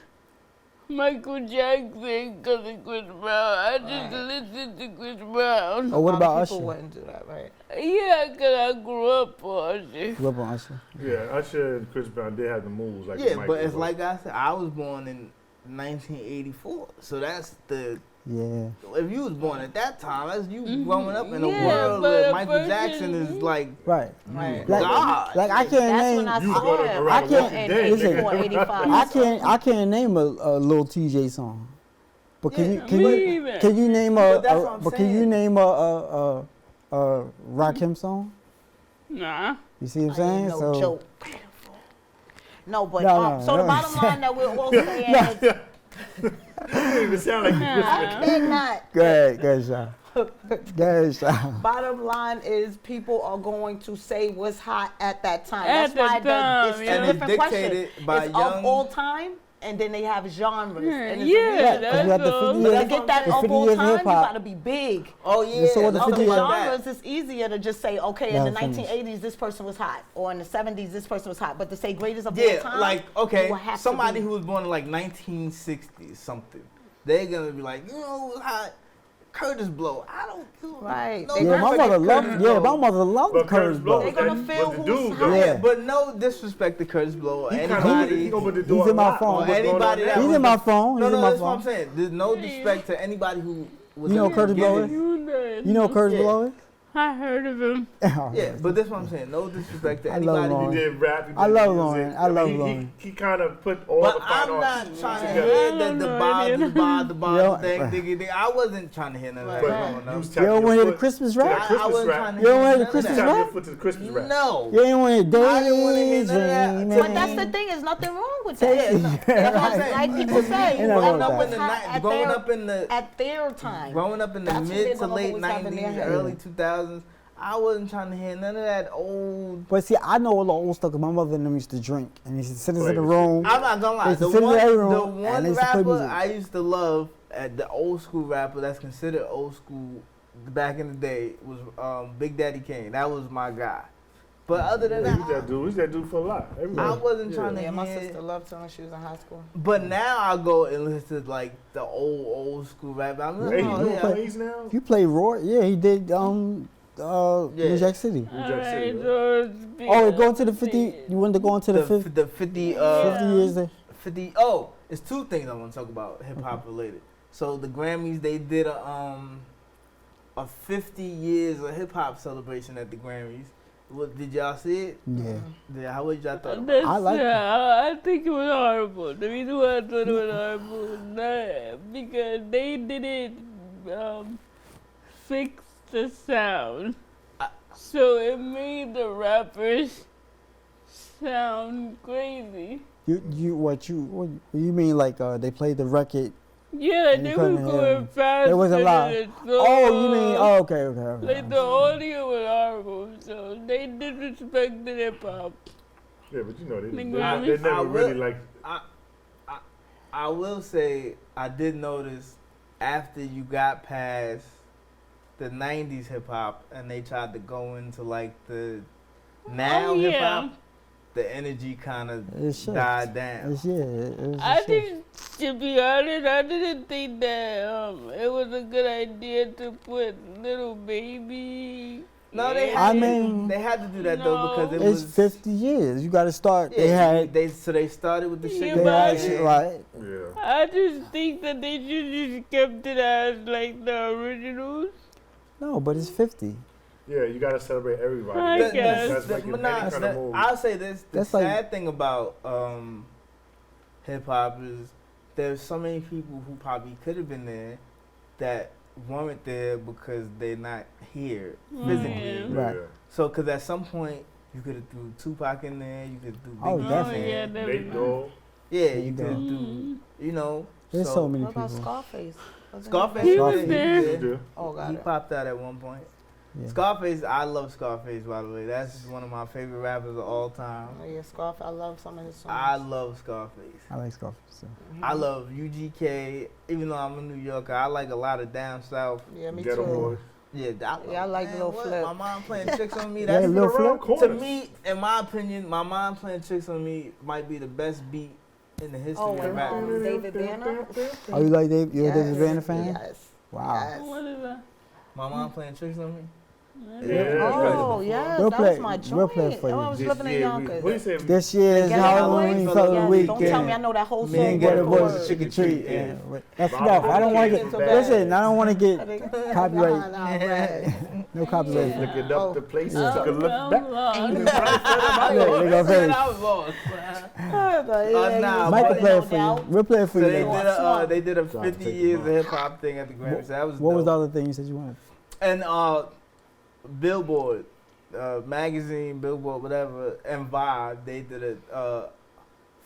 Michael Jackson because of Chris Brown. I just listened to Chris Brown. Oh, what A lot about of people Usher? wouldn't do that, right? Yeah, because I grew up on it. Grew up on Usher. Yeah, Usher and Chris Brown did have the moves like Yeah, Mike but it's was. like I said, I was born in 1984, so that's the. Yeah. If you was born at that time, that's you Mhm. growing up in a Yeah, world but where a Michael person- Jackson is like Right. Right. Like, God. like I can't That's name. when I You saw go to him. around the Walking in Dead, 84, nigga. 85. I can't name a little TJ song. But can Yeah, you can me you either. can you name But that's what I'm but can you saying. name a Rakim song? Nah. You see what I'm I saying? ain't no So joke. No, but No, so the no. bottom line that we're all saying is, It didn't even sound like you Nah. whispering. cannot. go ahead, Sean. Go ahead, Sean. Bottom line is, people are going to say what's hot at that time. At That's why the time, it's yeah. two And it's different questions. dictated by It's young- of all time, and then they have genres. And it's Yeah, a Because that's we had the all. 50 But years, to get that the of 50 all years time, you hip-hop. got to be big. Oh yeah, So what the Of the 50 years- genres, it's easier to just say, okay, in Yeah, the finish. 1980s, this person was hot, or in the 70s, this person was hot. But to say greatest of all Yeah, time, like you okay, will have to somebody be- who was born in like 1960 something, they're gonna be like, you know, how Curtis Blow. I don't. Right. No They Yeah, my disrespect mother to loved. Curtis Yeah, Blow. my mother loved But Curtis Blow. They're gonna was feel the who's dude, hot. though. Yeah. But no disrespect to Curtis Blow or He kind of anybody. opened the He's door in my a lot phone. on Or what's going anybody on that now. He's was in my the- phone. No, He's in no, my that's what I'm phone. saying. There's no disrespect to anybody who was You know at the Curtis Blow beginning. You know who Curtis Yeah. Blow is? I heard of him. Yeah, but that's what I'm saying. No disrespect to I love anybody Lauren. He who did rap. He did I love music. Lauren. I love mean, Lauren. He kind of put all But the fine I'm not arts trying to together. hear I the don't know bod, any the of bod, the bod, Yo, thing, diggy, diggy. I wasn't trying to hear none of that But growing you up. was You tapping don't your want to hear the foot Christmas to that rap? I Christmas wasn't rap. trying to You don't hear want to hear the none of Christmas Tap that. your rap? foot to the Christmas rap. No. You ain't want to hear I didn't wanna hear days, none of that. rain, But that's man. the thing. There's nothing wrong with Take that. it. That's Right. like people say. Ain't nothing wrong Growing with up that. in the growing up in the at their time. growing up in the That's what mid they're to gonna late always have in their 90s, head. early 2000s, I wasn't trying to hear none of that old. But see, I know all the old stuff because my mother and them used to drink. And they used to sit us in the Play room. I'm not gonna lie. They used The to sit in the living room, the and they one used to play rapper music. I used to love, the old school rapper that's considered old school back in the day was Big Daddy Kane. That was my guy. But other than Yeah, he's that that, dude. He's that dude for a lot. I Everybody. wasn't trying to Yeah, my hear. sister loved her when she was in high school. But now I go and listen to like the old school rap. I'm like, Hey, oh, you yeah. plays now? You play Roy? Yeah, he did New Jack City. New Jack City, right? Oh, going to the 50. You wanted to go into the 50, the 50 50 years there? 50. Oh, it's two things I want to talk about hip hop related. So the Grammys, they did a 50 years of hip hop celebration at the Grammys. What, did y'all see it? Yeah. Yeah, how would y'all thought about it? That's, I like it. I think it was horrible. The reason why I thought it was horrible was not because they didn't fix the sound. So it made the rappers sound crazy. What you mean like they played the record? Yeah, And you they couldn't were hear going them. faster. It wasn't loud. than it, Oh, you mean okay. Like the audio was horrible, so they disrespected hip hop. Yeah, but you know, they Grammys. never I will- really like. I will say I did notice after you got past the 90s hip hop and they tried to go into like the now Oh, hip yeah. hop, the energy kind of It should. died down. It was a I shift. didn't, to be honest, I didn't think that it was a good idea to put little baby. No, they I had, mean- they had to do that though because it It's was 50 years. You got to start. yeah, They they started with the Yeah, shit. they but had I- shit right. Yeah. I just think that they should just kept it as like the originals. No, but it's 50. Yeah, you gotta celebrate everybody. I That's- guess. That's like in any kind of movie. I'll say this: the That's like- sad thing about hip hop is there's so many people who probably could have been there that weren't there because they're not here physically. Yeah. Right. So, because at some point you could have threw Tupac in there, you could do Oh, Biggie in definitely. there. Yeah, Nate Dogg. Yeah, you could Mhm. do, you know. There's so many What about people. Scarface? Wasn't Scarface, He was was there. there. He, Yeah. Oh, got he it. popped out at one point. Yeah. Scarface, I love Scarface, by the way. That's one of my favorite rappers of all time. Oh, yeah, Scarface. I love some of his songs. I love Scarface. I like Scarface. So. I love UGK. Even though I'm a New Yorker, I like a lot of down south. Yeah, me Ghetto too. Boy. Yeah, I like man, Lil what? Flip. My mom playing tricks on me. Yeah, That's Lil around Flip. to corners. me, in my opinion, my mom playing tricks on me might be the best beat in the history Oh, of and rap. David Banner. Oh, you like Dave? You're a David Yes, Banner fan? Yes. Wow. Yes. What is that? My mom playing tricks on me. Yeah. Oh, yes, We'll that play- was my we'll play joint. for you. Oh, I was This living in year, Yonkers. what do you say? This year's Get Halloween Halloween, for the yes. weekend. Don't tell me I know that whole Me song. and Get Get the a word for boys word. to trick or treat. Yeah. That's Mama, enough. I don't want to Kids get. are bad. Listen, I don't want to get Nah, copyright. nah, right. No copyright. Looking up the place, Yeah. took a look I'm back. lost. Yeah, they go Man, first. I was lost. Nah, Mike will but play no it for you. doubt. We'll play it for So you. they later. did a Smart. they did a Sorry, 50 take years it of back. hip hop thing at the Grammys. That was What was the dope. other thing you said you wanted? And Billboard, magazine, Billboard, whatever, and Vibe, they did a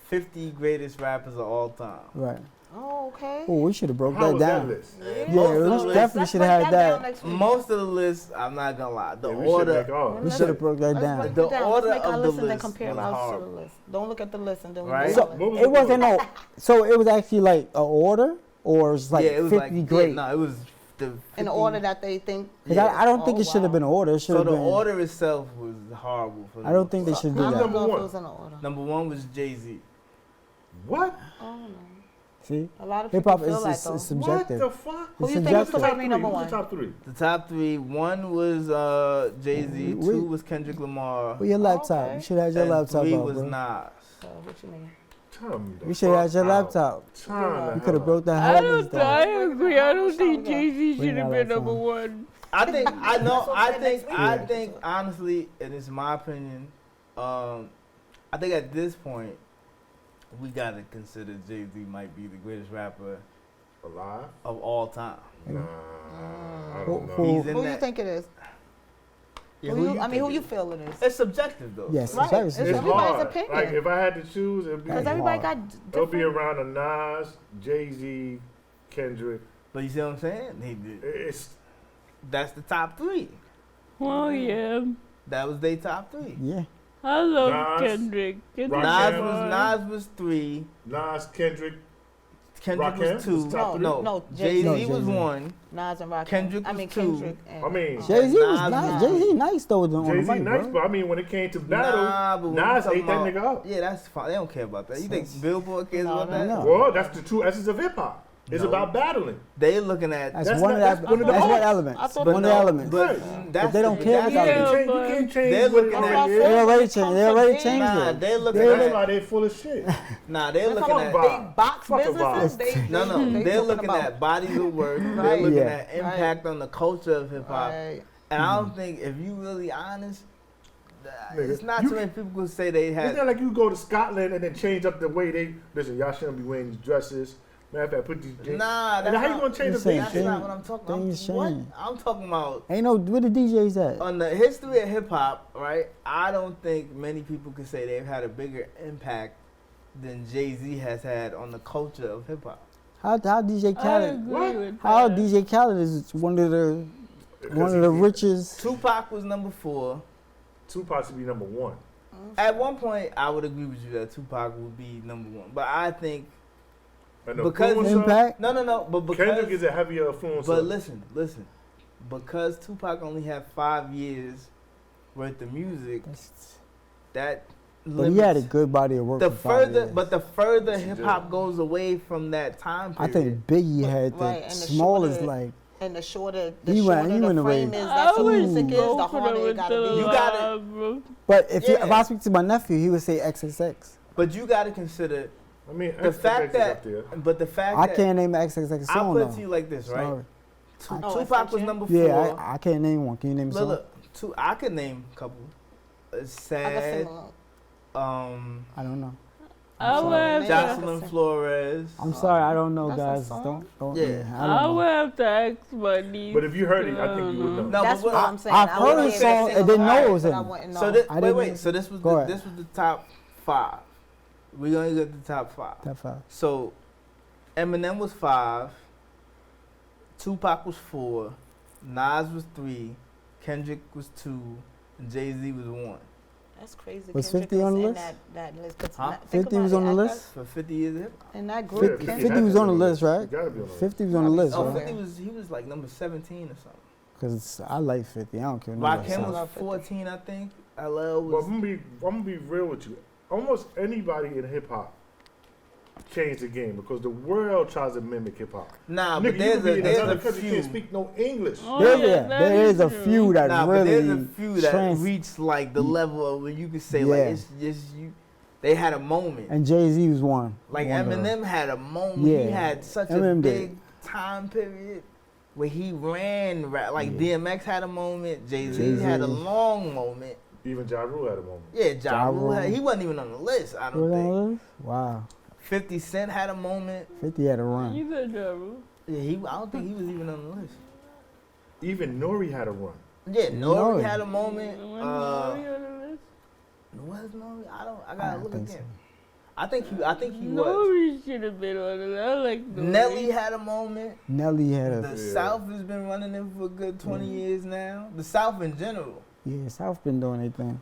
50 greatest rappers of all time. Right. Oh, okay. Oh, we should have broke How that was that down. list? Yeah, Most we of the list- definitely should have had that. Most of the list, I'm not gonna lie, the Yeah, we should order. make ours. We should have broke that Let's down. break The it down. order Let's make of our the list and then list compare was ours to horrible. the list. Don't look at the list and then we Right? do So it. What was it the wasn't order? no. So it was actually like an order, or it's like yeah, it was 50 like great. no, it was the 50, in the order that they think. 'Cause yeah. I don't think Oh, it should have wow. been an order. It should So have the been. order itself was horrible. For I don't think they should do I that. don't know if one. it was in the order. Number one was Jay-Z. What? Oh, no. See, A lot of hip people hop feel like is though. What subjective. the fuck? Who It's you think is subjective. probably number Who's one? the top three? The top three. One was Jay-Z. We- Two was Kendrick Lamar. Where your laptop? Okay. You should have your And laptop three out, was bro. Nas. So what you mean? Tell me the You should have fuck your out. laptop. Time You the could have hell broke that I Highlands don't. I down. agree. I don't think Bring Jay-Z should have all been that number song. one. I think I know. That's what I I'm saying think. next week. I think honestly, and it's my opinion. I think at this point, we gotta consider Jay-Z might be the greatest rapper Alive? of all time. Nah, I Who- don't know. who- He's in Who you that. think it is? Yeah, Who you, I mean, think who it you is? feel it is? It's subjective though. Yes, so- Right. very It's subjective. everybody's hard. opinion. Like if I had to choose, it'd be Because That's everybody hard. got it'll be different. around a Nas, Jay-Z, Kendrick. But you see what I'm saying? It's That's the top three. Well, yeah. That was their top three. Yeah. I love Nas, Kendrick. Kendrick Rakim. Nas was three. Nas, Kendrick. Kendrick Rakim was two. was top No, no, Jay-Z Jay-Z. was one. Nas and Rakim. Kendrick I was mean, two. Kendrick and, I mean, Jay Z was Nas nice. was- Jay Z nice though on the Jay-Z mic, nice, bro. but I mean, when it came to battle, Nah, but when Nas we talking ate that about- nigga up. Yeah, that's fine. They don't care about that. You think Yes. Billboard cares No, about no, that? no. Well, that's the true essence of hip hop. It's No. about battling. They looking at That's, That's one not- of that's that. one of the That's what parts. elements. I thought One of the no, elements. But Right. that's they don't the- care that's about You it. can't change, you but- can't change They're what it looking is. at- They already When it changed. comes They to already big- changed Nah, it. they looking That's at. why they full of shit. Nah, they're We're looking talking at. about big box Fuck businesses. about. They No, they they're talking looking about. at bodies of work. They're Right. looking Yeah. at impact on the culture of hip hop. Right. And I don't think, if you really honest, Nigga, it's not you too many people who say they It's had. not like you go to Scotland and then change up the way they listen. Y'all shouldn't be wearing these dresses. Matter of fact, put these. Nah, And that's how you not, gonna change the Same that's thing? not what I'm talking about. Things What? change. I'm talking about Ain't no where the DJs at? on the history of hip hop, right? I don't think many people could say they've had a bigger impact than Jay-Z has had on the culture of hip hop. How DJ I Khaled? agree with How that. DJ Khaled is one of the richest. Tupac was number 4. Tupac should be number one. At one point, I would agree with you that Tupac would be number 1. But I think And the Because influencer, Impact. no. But because Kendrick is a heavier influencer. but listen, because Tupac only had 5 years worth of music, that But he had a limits good body of work. the for 5 further. years. But the further Yes, he hip did. hop goes away from that time I period, think Biggie had the Right, and the smallest shorter- like. And the shorter He the went- he shorter went the away. frame is, I that's what would music is, go the for harder the it gotta with be. You gotta- live, bro. But if Yeah. I speak to my nephew, he would say XXX. but you got to consider I mean, the X fact is that. up there. But the fact I that can't name an XXX I'll song put it though. to you like this, right? Sorry. Oh, Tupac was FHM? number 4. Yeah, I can't name one. Can you name Look, some? look, I could name a couple. I got Sad. some, I don't know. I would have Maybe to. I Jocelyn could- Flores. I'm sorry, I don't know, That's a guys. song? Don't. Yeah. I I don't would know. have to ask my niece. But if you heard it, I think you would know. No, That's but what I'm saying. I've I heard wouldn't the hear song that and didn't know it song, was but I him. wouldn't know. So this, I wait. didn't- So this was Go ahead. this was the top 5. We're gonna get the top 5. Top 5. So Eminem was 5. Tupac was 4. Nas was 3. Kendrick was 2. And Jay-Z was 1. That's crazy. Was Kendrick 50 on the in list? That list. 'Cause Huh? think 50 about was it, on the I list? guess For 50 years of hip hop. In that Yeah, group, 50 50 had was to on be the list, right? You gotta be on the list. 50 was on the list, Oh, right? 50 was he was like number 17 or something. Because I like 50. I don't care. what nobody Rakim says. was 14, I think. LL But was. I'm gonna be real with you. Almost anybody in hip hop changed the game because the world tries to mimic hip hop. Nah, Nigga, but you there's could be a in there's another a country, you can't few. speak no English. Oh, There, yeah, yeah, that there is a true. few that Nah, but really. there's a few that trans- reached like the level of where you could say like Yeah. it's just you. They had a moment. And Jay Z was one. Like One of them. Eminem had a moment. Yeah. He had such a Eminem big did. time period where he ran rap. Like Yeah. DMX had a moment. Jay-Z Jay-Z. had a long moment. Even Ja Rule had a moment. Yeah, Ja Ja Rule. Rule. He wasn't even on the list. I Was don't that think. on the list? Wow. 50 Cent had a moment. 50 had a run. You said Ja Rule. Yeah, I don't think he was even on the list. Even Nori had a run. Yeah, Nori Nori. had a moment. When Nori on the list? Was Nori? I I gotta don't look think again. so. I think he was. Nori should have been on it. I like Nori. Nelly had a moment. Nelly had The a. South has been running it for a good 20 years now. The South in general. Yeah, South been doing their thing.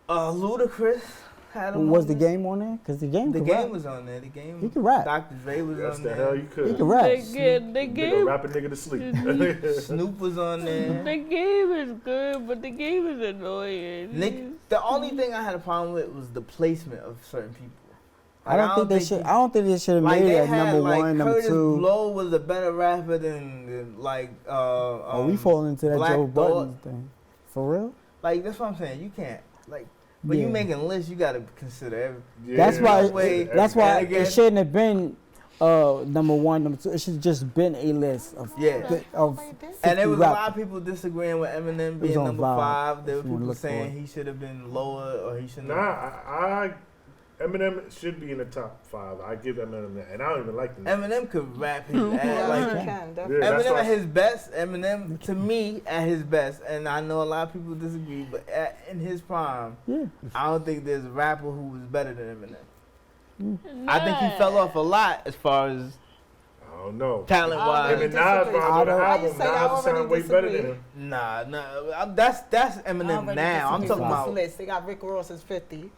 Ludacris had a moment. Was the game on there? Because the game The could game rap. was on there. The game. He could rap. Dr. Dre was That's on the there. hell you He could. could rap. They Nigga game, rap a nigga to sleep. Snoop was on there. the game is good, but the game is annoying. Nick, the only thing I had a problem with was the placement of certain people. I don't think they should. I don't think they should have made it at number one, number Curtis two. Blow was a better rapper than like. Oh, we fall into that Black Joe Thought. Budden thing. For real? Like that's what I'm saying. You can't like when you Yeah. making lists, you gotta consider every. Yeah. That's why. Wait, That's why and again- it shouldn't have been number one, number two. It should have just been a list of Yeah. of. And there 50 was a rappers. lot of people disagreeing with Eminem was being on number Vibe, 5. There were if you wanna people look for saying it. he should have been lower or he shouldn't. Nah, Eminem should be in the top 5. I give Eminem that, and I don't even like the name. Eminem could rap his Yeah, ass. Like you can, Yeah, definitely. that's Eminem why at his best, Eminem to me at his best, and I know a lot of people disagree, but in his prime, Yeah. I don't think there's a rapper who was better than Eminem. I think he fell off a lot as far as I don't know. talent I wise. Him and Nas on the Why you album. say I Nas sound already way better than disagree? him. Nah, that's Eminem now. I'm talking about. List. They got Rick Ross as 50.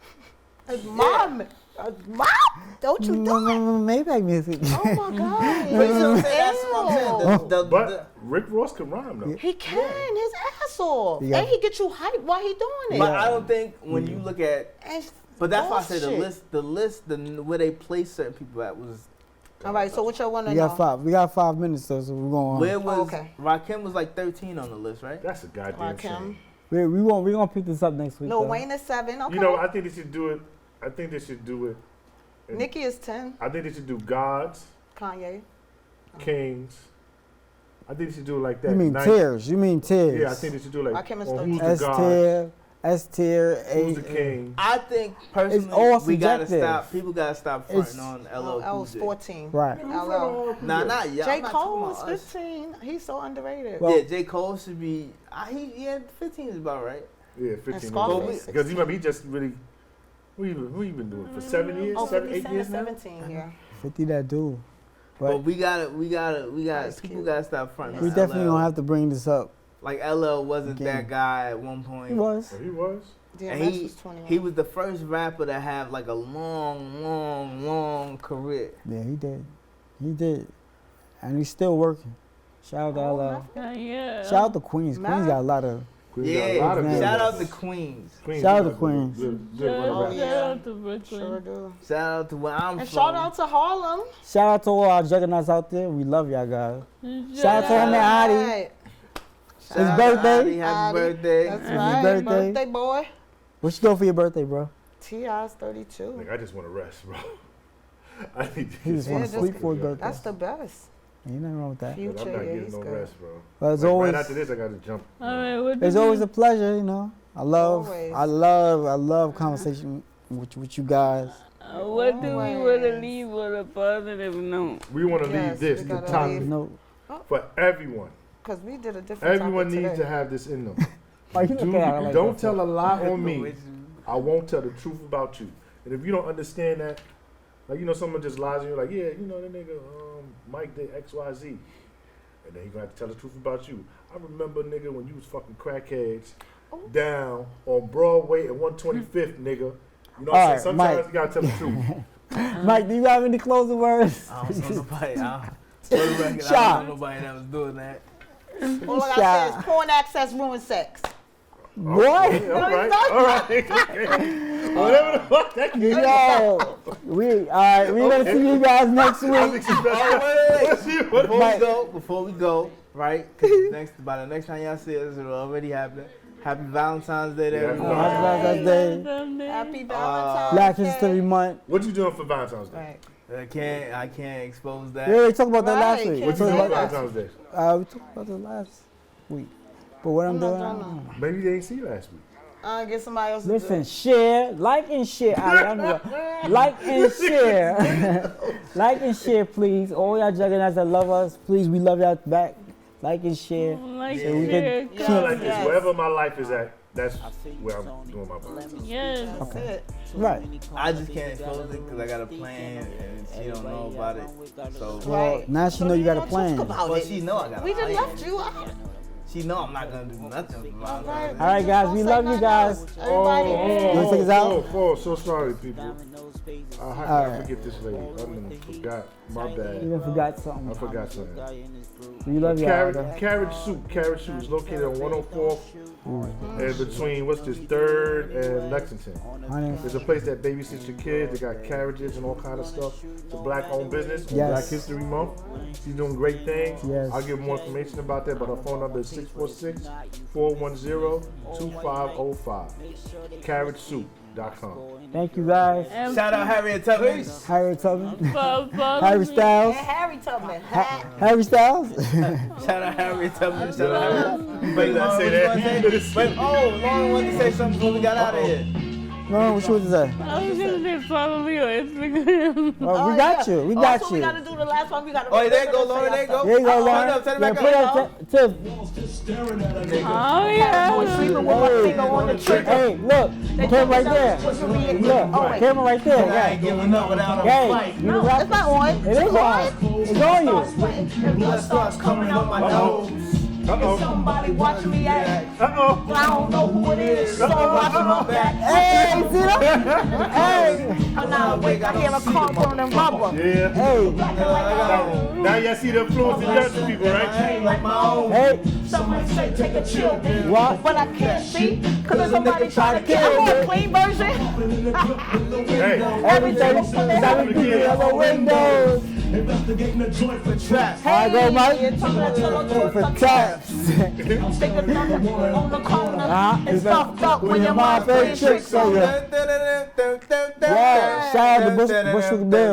Mom, don't you do it? Maybach music. Oh my God. But you know what I'm saying? That's what I'm saying. Ew. But Rick Ross can rhyme though. He can, his ass off. Yeah. And he get you hyped while he doing it. But I don't think when you look at. And But that's why I say bullshit. the list, where they place certain people at was. All right, so what y'all want to We know? got 5. We got 5 minutes though, so we're going. Where was okay. Rakim was like 13 on the list, right? That's a goddamn Rakim. shame. We gonna pick this up next week. No, though. Wayne is 7. Okay. You know, I think they should do it. I think they should do it. and Nicki is 10. I think they should do gods, Kanye. kings. I think they should do it like that. You mean Nice. tiers? You mean tiers? Yeah, I think they should do it like Rakim is on who's the S god, tier, S tier, who's the A. king. I think personally, all we gotta subjective. stop. People gotta stop It's- fronting on L LL is Cool J. 14. Right. LL. Nah, not y'all. J. I'm not Cole talking is about us. 15. He's so underrated. Well- Yeah, J. Cole should be. Yeah, 15 is about right. Yeah, 15 Scarface years. 16. Because you remember he just really. Who you been doing for 7 years, Oh, 7, 50 8 Cent years is now? 17, yeah. 50 that dude. But But we gotta. That's People cute. gotta stop fronting. we on definitely LL. gonna have to bring this up. Like LL wasn't Again. that guy at one point. He was. Oh, he was. And DMX was 21. he was the first rapper to have like a long career. Yeah, he did. He did. And he's still working. Shout out to LL. Yeah. Shout out to Queens. Queens got a lot of. Queen got a lot of Yeah, good shout out ones. to Queens. Queens Shout out got to Queens. good Shout rappers. yeah. out to Brooklyn. Sure do. Shout out to where I'm And from. shout out to Harlem. Shout out to all our juggernauts out there. We love y'all guys. Shout out to him and Adi. Right. Shout His out to birthday. Adi, happy Adi. birthday. That's His right. birthday. Birthday boy. What you doing for your birthday, bro? T.I.'s 32. Like, I just want to rest, bro. I need to He just get want to just- sleep for his birthday. That's the best. Ain't nothing wrong with that. I'm Future, not yeah, getting he's no good. rest, bro. But as Like, always, right after this, I got to jump. All right, what it's do always we- a pleasure, you know. I Always. love conversation with you guys. What do we want to Always. leave on a positive note? We want to Yes, leave this, we the gotta topic, leave. No, for everyone. Because we did a different Everyone topic needs today. to have this in them. why you looking at her like Don't that tell for? a lie on me. I won't tell the truth about you. And if you don't understand that, like, you know, someone just lies and you're like, yeah, you know, that nigga, Mike did X, Y, Z. And then he gonna have to tell the truth about you. I remember, nigga, when you was fucking crackheads down on Broadway and 125th, nigga. You know what All I'm right, saying? Sometimes Mike. you gotta tell the truth. Mike, do you have any closing words? I don't know nobody. For the record, I Shot. don't know nobody that was doing that. All I gotta say is porn access ruins sex. What? Okay, all right. Okay. Whatever the fuck that means. Yo, we gonna see you guys next I week. think you better- Oh, wait. Let's see what- Before we go, right? 'Cause by the next time y'all see us, it'll already happen. Happy Valentine's Day to Yeah, everyone. Happy Valentine's Day. Happy Valentine's Black Day. History Month. What you doing for Valentine's Day? Right. I can't expose that. We already talked about that Right, last week. can't We What you talked doing for about, Valentine's Day? we talked about that last week. But what I'm I'm not doing, I doing don't know. Maybe they ain't see you last week. Get somebody else to do Listen, it. share, like and share. I know what. Like and share. Like and share, please. All y'all juggernauts that love us, please, we love y'all back. Like and share. Like, Yeah, we share, could- I feel like comment. this. Wherever my life is at, that's where I'm doing my Valentine's. Yes. That's it. Right. I just can't expose it because I got a plan and she don't know about it. So, Well, Right. now she So know you got a don't plan. talk about well, it. she know I got a We just plan. left you out. She know I'm not gonna do nothing for Valentine's Day. All right, guys, we love you guys. Everybody. You wanna take us out? So sorry, people. How All can I right. forget this lady? I forgot. My You bad. done forgot I something. forgot something. We love y'all. Carrot Soup is located on 104 And between, what's this, 3rd and Lexington. Honey. There's a place that babysits your kids. They got carriages and all kind of stuff. It's a black-owned business. Yes. Black History Month. She's doing great things. Yes. I'll give more information about that, but her phone number is 646-410-2505. CarriageSoup.com. Thank you guys. And Shout out Harriet Tubman. Harry Tubman. follow Harry me. Styles. And Harry Tubman. Harry Styles. Shout out Harriet Tubman. Shout out Harriet. Wait, Did I Lauren, say what you that? gonna say? Wait, Lauren wanted to say something before we got out of here. No, what you want to say? I was gonna say follow me on Instagram. Oh, we got you. We got So you. we gotta do the last one. We gotta. Oh, there you go, Lauren. There you go. There you go, Turn Lauren. it up, turn it Yeah, back put up. up Tiff. Oh yeah. Sleeping with my finger on the trigger. Hey, look. Camera right there. Look, camera right there. I ain't giving up without a Hey, fight. you the No, rapper. it's not on. It is on. It's on you. Blood starts coming up my nose. Somebody watching me act. Uh-oh. I don't know who it is. So watching my back. Hey, see that? Hey, I'm not awake. I hear a car burning rubber. Yeah. hey, Now y'all see the influence in Dutch people, right? Like my own. hey. Somebody say take a chill, baby. What? But I can't see, cause there's somebody trying to kill me. A clean version. Hey. Everything is having people in the windows. Investigating the joint for traps. I go, Mike. For taps. Finger on the corner. Uh-huh. It's fucked up when your mom mom playing tricks on you. Yeah. Yeah, shout out to Bushwick Bill.